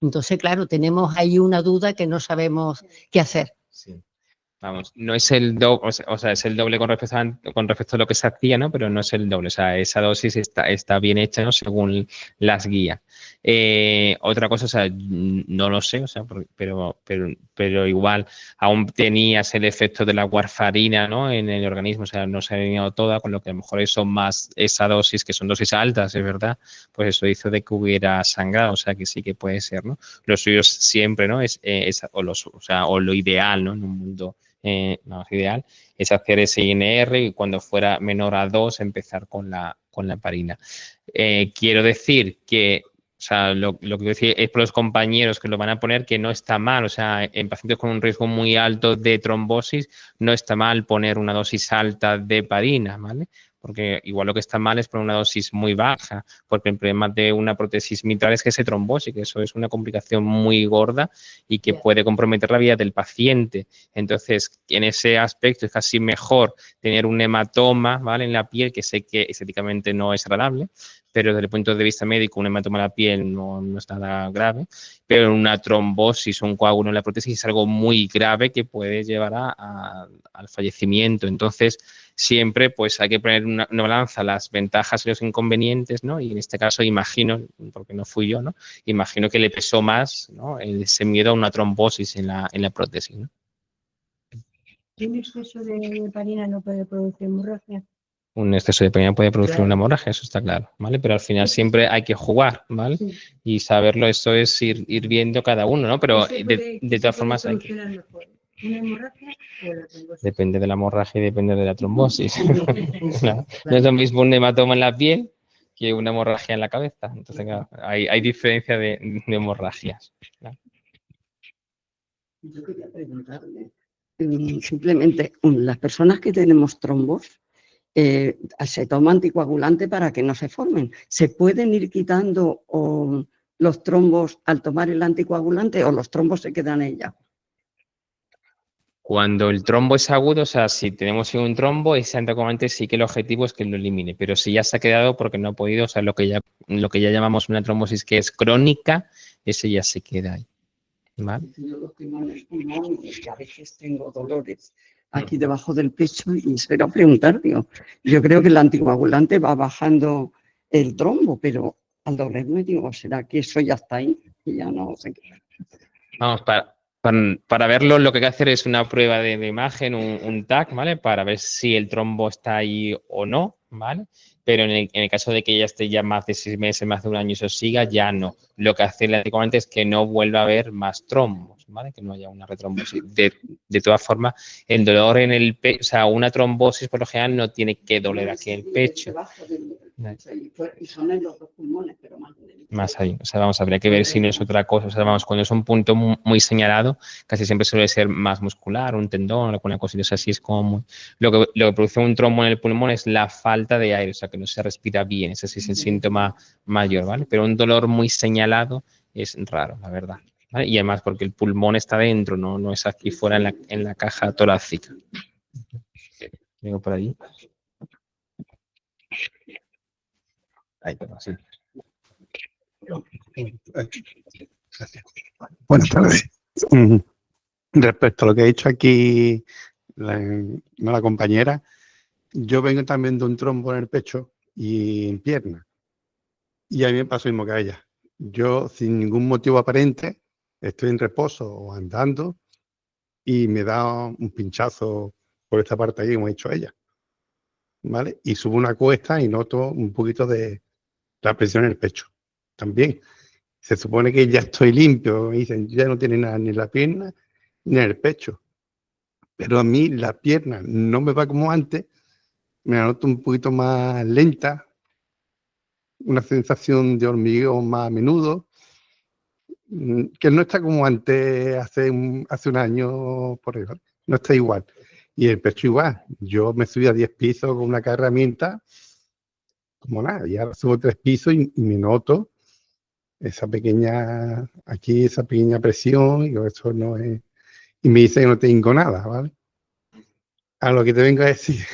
Entonces, claro, tenemos ahí una duda que no sabemos qué hacer. Sí. Vamos, no es el doble, o sea, es el doble con respecto a lo que se hacía, ¿no? Pero no es el doble, o sea, esa dosis está bien hecha, ¿no? Según las guías. Otra cosa, o sea, no lo sé, o sea, pero igual aún tenías el efecto de la warfarina, ¿no? En el organismo, o sea, no se ha eliminado toda, con lo que a lo mejor eso más esa dosis, que son dosis altas, es verdad, pues eso hizo de que hubiera sangrado, o sea, que sí que puede ser, ¿no? Lo suyo siempre, ¿no? O lo ideal, ¿no? En un mundo más ideal, es hacer ese INR y cuando fuera menor a 2 empezar con la heparina. Quiero decir que, o sea, lo que quiero decir es por los compañeros que lo van a poner que no está mal, o sea, en pacientes con un riesgo muy alto de trombosis no está mal poner una dosis alta de heparina, ¿vale? porque igual lo que está mal es poner una dosis muy baja, porque el problema de una prótesis mitral es que se trombose, que eso es una complicación muy gorda y que puede comprometer la vida del paciente. Entonces, en ese aspecto es casi mejor tener un hematoma, ¿vale?, en la piel, que sé que estéticamente no es agradable, pero desde el punto de vista médico un hematoma en la piel no es nada grave, pero una trombosis o un coágulo en la prótesis es algo muy grave que puede llevar al fallecimiento. Entonces, siempre pues hay que poner una balanza las ventajas y los inconvenientes, ¿no? Y en este caso imagino, porque no fui yo, ¿no?, imagino que le pesó más, ¿no?, ese miedo a una trombosis en la prótesis, ¿no? ¿Un exceso de heparina no puede producir hemorragia? Un exceso de heparina puede producir una hemorragia, eso está claro, ¿vale? Pero al final siempre hay que jugar, ¿vale? Sí. Y saberlo, eso es ir viendo cada uno, ¿no? Pero de todas formas hay que... ¿Una hemorragia o la trombosis? Depende de la hemorragia y depende de la trombosis. Claro. No es lo mismo un hematoma en la piel que una hemorragia en la cabeza. Entonces, claro, hay diferencia de hemorragias. Claro. Yo quería preguntarle, simplemente, las personas que tenemos trombos, se toma anticoagulante para que no se formen. ¿Se pueden ir quitando los trombos al tomar el anticoagulante o los trombos se quedan en ella? Cuando el trombo es agudo, o sea, si tenemos un trombo, ese anticoagulante sí que el objetivo es que lo elimine, pero si ya se ha quedado porque no ha podido, o sea, lo que ya llamamos una trombosis que es crónica, ese ya se queda ahí. ¿Vale? Yo los pulmones y a veces tengo dolores aquí debajo del pecho y se lo preguntar, digo, yo creo que el anticoagulante va bajando el trombo, pero al dolerme digo, ¿será que eso ya está ahí? Y ya no sé qué. Vamos, para verlo, lo que hay que hacer es una prueba de imagen, un TAC, ¿vale? Para ver si el trombo está ahí o no, ¿vale? Pero en el caso de que ya esté ya más de 6 meses, más de un año y eso siga, ya no. Lo que hace el anticoagulante es que no vuelva a haber más trombos, ¿vale? Que no haya una retrombosis. De todas formas, el dolor en el pecho, o sea, una trombosis por lo general no tiene que doler aquí en el pecho. Y son en los dos pulmones, pero Más ahí. O sea, vamos, habría que ver si no es otra cosa. O sea, vamos, cuando es un punto muy señalado, casi siempre suele ser más muscular, un tendón, alguna cosa. O sea, así es como muy... Lo que produce un trombo en el pulmón es la falta de aire, o sea, que no se respira bien. Ese sí es el síntoma mayor, ¿vale? Pero un dolor muy señalado es raro, la verdad. ¿Vale? Y además porque el pulmón está dentro, no es aquí fuera en la caja torácica. Vengo por ahí. Ahí, pero sí. Buenas tardes. Respecto a lo que ha dicho aquí la compañera, yo vengo también de un trombo en el pecho y en pierna. Y a mí me pasó lo mismo que a ella. Yo, sin ningún motivo aparente, estoy en reposo o andando y me da un pinchazo por esta parte ahí, como ha dicho ella. ¿Vale? Y subo una cuesta y noto un poquito de la presión en el pecho. También. Se supone que ya estoy limpio, me dicen, ya no tiene nada ni en la pierna ni en el pecho. Pero a mí la pierna no me va como antes, me la noto un poquito más lenta, una sensación de hormigueo más a menudo, que no está como antes, hace un año por ahí, ¿vale? No está igual. Y el pecho igual. Yo me subí a 10 pisos con una herramienta, como nada, y ahora subo 3 pisos y me noto esa pequeña presión, y eso no es, y me dice que no tengo nada, ¿vale? A lo que te vengo a decir,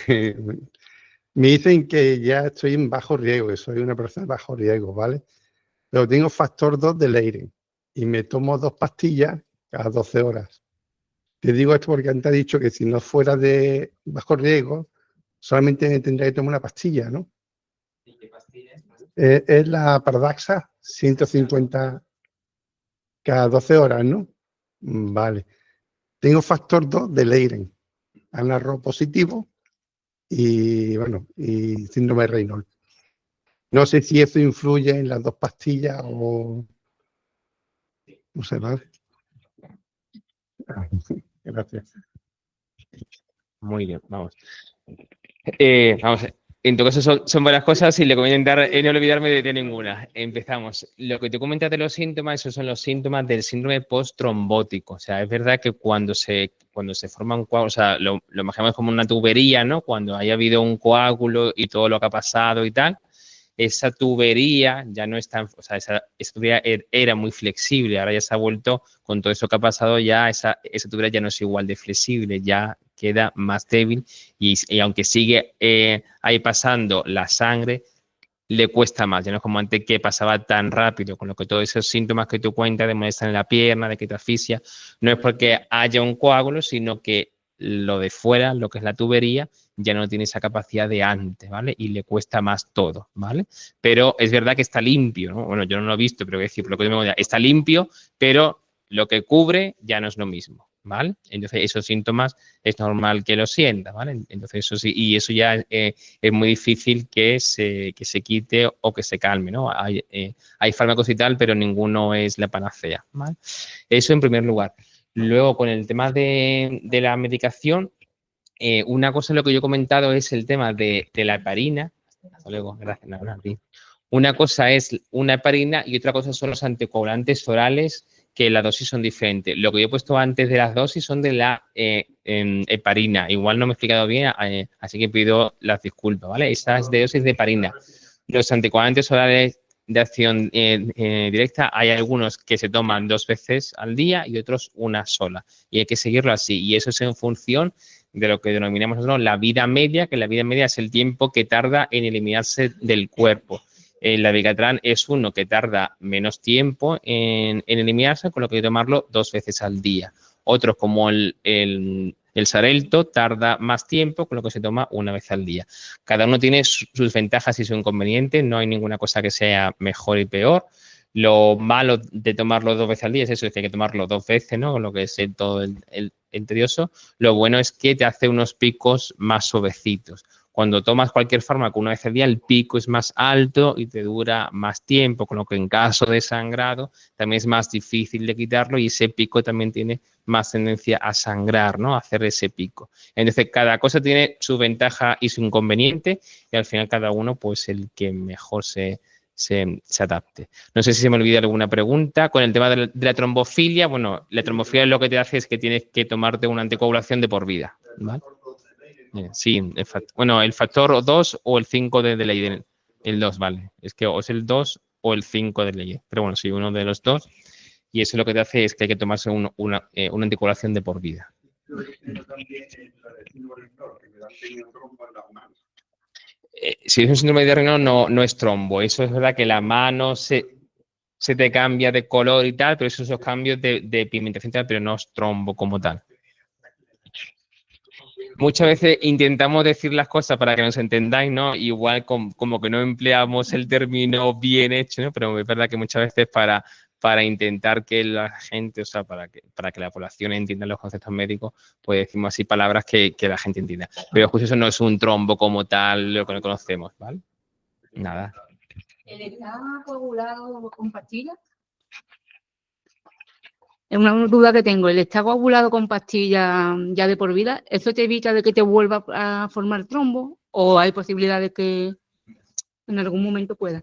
me dicen que ya estoy en bajo riesgo, que soy una persona de bajo riesgo, ¿vale? Pero tengo factor 2 de Leiden y me tomo 2 pastillas cada 12 horas. Te digo esto porque antes he dicho que si no fuera de bajo riesgo, solamente tendría que tomar una pastilla, ¿no? ¿Y qué pastilla es? Es la Pardaxa, 150 cada 12 horas, ¿no? Vale. Tengo factor 2 de Leiden, anarro positivo y, bueno, y síndrome de Raynaud. No sé si eso influye en las 2 pastillas o... No sé, ¿vale? Gracias. Muy bien, vamos. Vamos, En todo caso, son varias cosas y le voy a intentar no olvidarme de ninguna. Empezamos. Lo que tú comentas de los síntomas, esos son los síntomas del síndrome post-trombótico. O sea, es verdad que cuando se forma un coágulo, o sea, lo imaginamos como una tubería, ¿no? Cuando haya habido un coágulo y todo lo que ha pasado y tal, esa tubería ya no es tan, o sea, esa tubería era muy flexible, ahora ya se ha vuelto, con todo eso que ha pasado, ya esa tubería ya no es igual de flexible, ya queda más débil y aunque sigue ahí pasando la sangre, le cuesta más, ya no es como antes que pasaba tan rápido, con lo que todos esos síntomas que tú cuentas de molestia en la pierna, de que te asfixia, no es porque haya un coágulo, sino que lo de fuera, lo que es la tubería, ya no tiene esa capacidad de antes, ¿vale? Y le cuesta más todo, ¿vale? Pero es verdad que está limpio, ¿no? Bueno, yo no lo he visto, pero voy a decir, por lo que yo me voy a decir, está limpio, pero lo que cubre ya no es lo mismo, ¿vale? Entonces, esos síntomas es normal que lo sienta, ¿vale? Entonces, eso sí, y eso ya es muy difícil que se quite o que se calme, ¿no? Hay fármacos y tal, pero ninguno es la panacea, ¿vale? Eso en primer lugar. Luego, con el tema de la medicación, una cosa en lo que yo he comentado es el tema de la heparina. Hasta luego, gracias. Una cosa es una heparina y otra cosa son los anticoagulantes orales, que las dosis son diferentes. Lo que yo he puesto antes de las dosis son de la heparina. Igual no me he explicado bien, así que pido las disculpas, ¿vale? Esa es de dosis de heparina. Los anticoagulantes orales de acción directa, hay algunos que se toman 2 veces al día y otros una sola. Y hay que seguirlo así. Y eso es en función de lo que denominamos nosotros la vida media, que la vida media es el tiempo que tarda en eliminarse del cuerpo. La Vigatran es uno que tarda menos tiempo en eliminarse, con lo que hay que tomarlo 2 veces al día. Otros, como el Xarelto, tarda más tiempo, con lo que se toma 1 vez al día. Cada uno tiene sus ventajas y sus inconvenientes, no hay ninguna cosa que sea mejor y peor. Lo malo de tomarlo 2 veces al día es eso, es que hay que tomarlo 2 veces, ¿no? Con lo que es todo el tedioso. Lo bueno es que te hace unos picos más suavecitos. Cuando tomas cualquier fármaco 1 vez al día, el pico es más alto y te dura más tiempo, con lo que en caso de sangrado también es más difícil de quitarlo y ese pico también tiene más tendencia a sangrar, ¿no? A hacer ese pico. Entonces, cada cosa tiene su ventaja y su inconveniente y al final cada uno, pues, el que mejor se adapte. No sé si se me olvida alguna pregunta. Con el tema de la trombofilia, bueno, la trombofilia lo que te hace es que tienes que tomarte una anticoagulación de por vida, ¿vale? Sí, bueno, el factor 2 o el 5 de ley, el 2, vale. Es que o es el 2 o el 5 de ley. Pero bueno, sí, uno de los dos. Y eso lo que te hace es que hay que tomarse una anticoagulación de por vida. Si es un síndrome de Raynaud, no es trombo. Eso es verdad que la mano se te cambia de color y tal, pero esos son cambios de pigmentación y tal, pero no es trombo como tal. Muchas veces intentamos decir las cosas para que nos entendáis, ¿no? Igual como que no empleamos el término bien hecho, ¿no? Pero es verdad que muchas veces para intentar que la gente, o sea, para que la población entienda los conceptos médicos, pues decimos así palabras que la gente entienda. Pero justo eso no es un trombo como tal, lo que conocemos, ¿vale? Nada. ¿Está coagulado con pastillas? Es una duda que tengo. ¿El estar coagulado con pastillas ya de por vida, eso te evita de que te vuelva a formar trombo? ¿O hay posibilidad de que en algún momento pueda?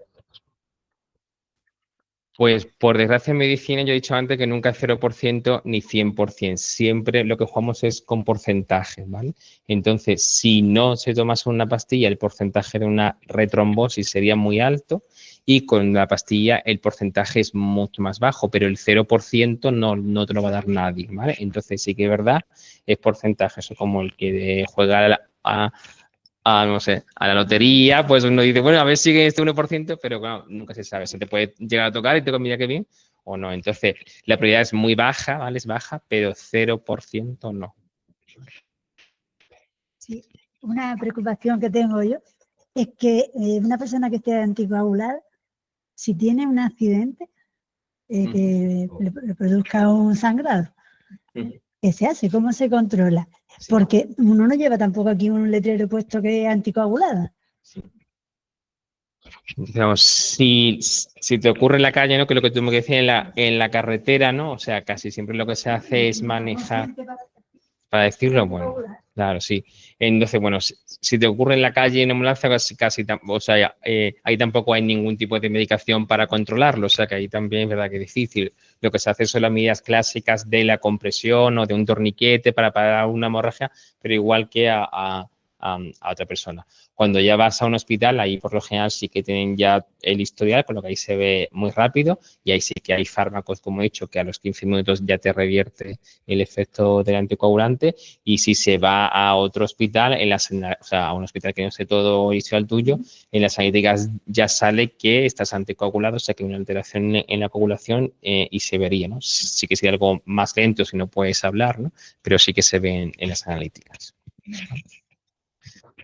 Pues por desgracia en medicina yo he dicho antes que nunca es 0% ni 100%. Siempre lo que jugamos es con porcentajes, ¿vale? Entonces, si no se tomase una pastilla, el porcentaje de una retrombosis sería muy alto y con la pastilla el porcentaje es mucho más bajo, pero el 0% no te lo va a dar nadie, ¿vale? Entonces sí que es verdad, es porcentaje. Eso como el que juega no sé, a la lotería, pues uno dice, bueno, a ver si sigue este 1%, pero bueno, nunca se sabe. Se te puede llegar a tocar y te mira qué bien o no. Entonces, la probabilidad es muy baja, ¿vale? Es baja, pero 0% no. Sí, una preocupación que tengo yo es que una persona que esté anticoagulada, si tiene un accidente que le produzca un sangrado, ¿qué se hace? ¿Cómo se controla? Porque uno no lleva tampoco aquí un letrero puesto que es anticoagulada. Digamos, si te ocurre en la calle, ¿no? Que lo que tuvimos que decir en la carretera, ¿no? O sea, casi siempre lo que se hace es manejar. para decirlo, bueno, claro, sí. Entonces, bueno, si te ocurre en la calle en ambulancia, o sea, ahí tampoco hay ningún tipo de medicación para controlarlo, o sea, que ahí también es verdad que es difícil. Lo que se hace son las medidas clásicas de la compresión o de un torniquete para parar una hemorragia, pero igual que a otra persona. Cuando ya vas a un hospital, ahí por lo general sí que tienen ya el historial, con lo que ahí se ve muy rápido y ahí sí que hay fármacos, como he dicho, que a los 15 minutos ya te revierte el efecto del anticoagulante, y si se va a otro hospital, o sea, a un hospital que no sé todo y sea el tuyo, en las analíticas ya sale que estás anticoagulado, o sea que hay una alteración en la coagulación y se vería, ¿no? Sí que sería algo más lento si no puedes hablar, ¿no? Pero sí que se ven en las analíticas.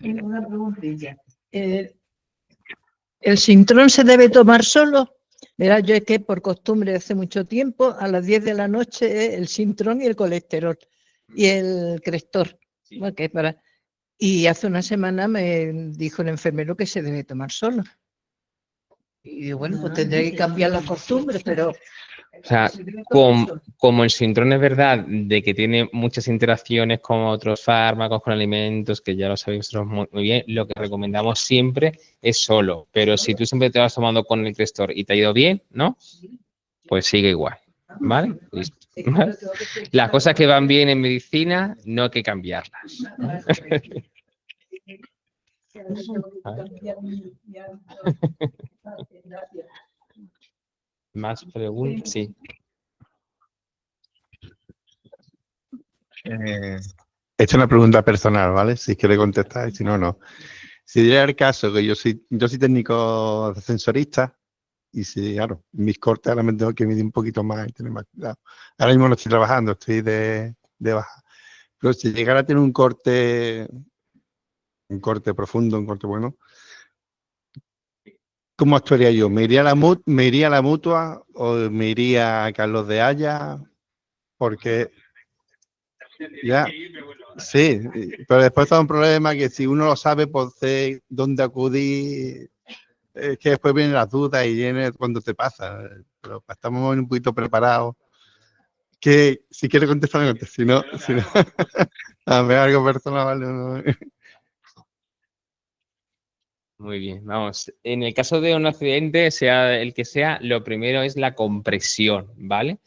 Una preguntilla. ¿El Sintrón se debe tomar solo? Verá, yo es que por costumbre hace mucho tiempo, a las 10 de la noche, el Sintrón y el colesterol y el Crestor. Sí. Bueno, que y hace una semana me dijo el enfermero que se debe tomar solo. Y digo, bueno, pues tendré que cambiar la costumbre, pero... O sea, como el Sintrón es verdad de que tiene muchas interacciones con otros fármacos, con alimentos, que ya lo sabéis vosotros muy bien, lo que recomendamos siempre es solo. Pero si tú siempre te vas tomando con el Crestor y te ha ido bien, ¿no? Pues sigue igual, ¿vale? Listo. ¿Vale? Las cosas que van bien en medicina no hay que cambiarlas. ¿Más preguntas? Sí. Esta es una pregunta personal, ¿vale? Si quiere contestar y si no, no. Si diera el caso que yo soy técnico ascensorista y si, claro, mis cortes ahora me tengo que medir un poquito más y tener más cuidado. Ahora mismo no estoy trabajando, estoy de baja. Pero si llegara a tener un corte profundo, un corte bueno, ¿cómo actuaría yo? ¿Me iría a la Mutua o me iría a Carlos de Haya? Porque ya, sí, pero después está un problema que si uno lo sabe, pues sé dónde acudir, es que después vienen las dudas y viene cuando te pasa. Pero estamos un poquito preparados. Que si quiere contestar, me conteste. Si no, a ver, algo personal, vale. No. Muy bien, vamos. En el caso de un accidente, sea el que sea, lo primero es la compresión, ¿vale?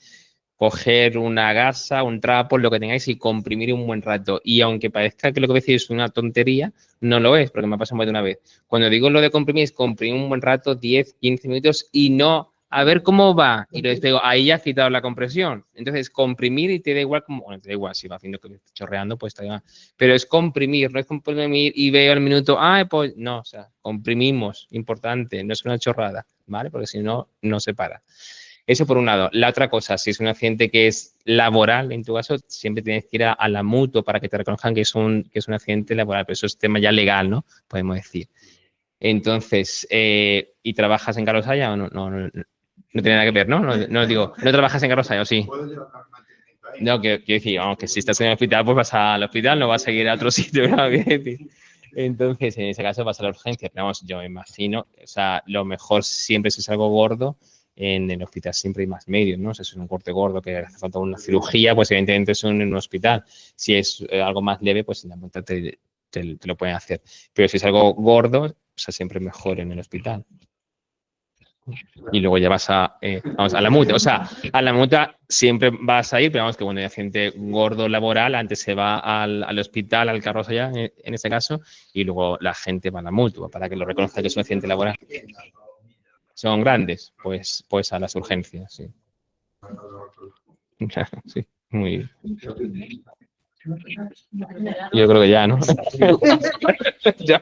Coger una gasa, un trapo, lo que tengáis y comprimir un buen rato. Y aunque parezca que lo que voy a decir es una tontería, no lo es, porque me ha pasado más de una vez. Cuando digo lo de comprimir, es comprimir un buen rato, 10, 15 minutos y no a ver cómo va. Y lo digo, ahí ya has quitado la compresión. Entonces, comprimir y te da igual, bueno, te da igual, si va haciendo que esté chorreando, pues está igual. Pero es comprimir, no es comprimir y veo al minuto, pues no, o sea, comprimimos, importante, no es una chorrada, ¿vale? Porque si no, no se para. Eso por un lado. La otra cosa, si es un accidente que es laboral, en tu caso, siempre tienes que ir a la mutua para que te reconozcan que es un accidente laboral, pero eso es tema ya legal, ¿no? Podemos decir. Entonces, ¿y trabajas en Carlos Haya o no? No tiene nada que ver, ¿no? No digo, ¿no trabajas en Carlos Haya o sí? No, quiero decir, vamos, que si estás en el hospital, pues vas al hospital, no vas a ir a otro sitio, ¿no? Entonces, en ese caso vas a la urgencia. Pero vamos, yo me imagino, o sea, lo mejor siempre si es algo gordo, en el hospital siempre hay más medios, ¿no? Si es un corte gordo que hace falta una cirugía, pues evidentemente es en un hospital. Si es algo más leve, pues en la mutua te lo pueden hacer. Pero si es algo gordo, o sea, siempre mejor en el hospital. Y luego ya vas a la mutua. O sea, a la mutua siempre vas a ir, pero vamos que bueno, hay gente gordo laboral, antes se va al hospital, al Carlos Haya, en este caso, y luego la gente va a la mutua para que lo reconozca que es un accidente laboral. Son grandes, pues a las urgencias, sí. Sí, muy bien. Yo creo que ya, ¿no? Ya.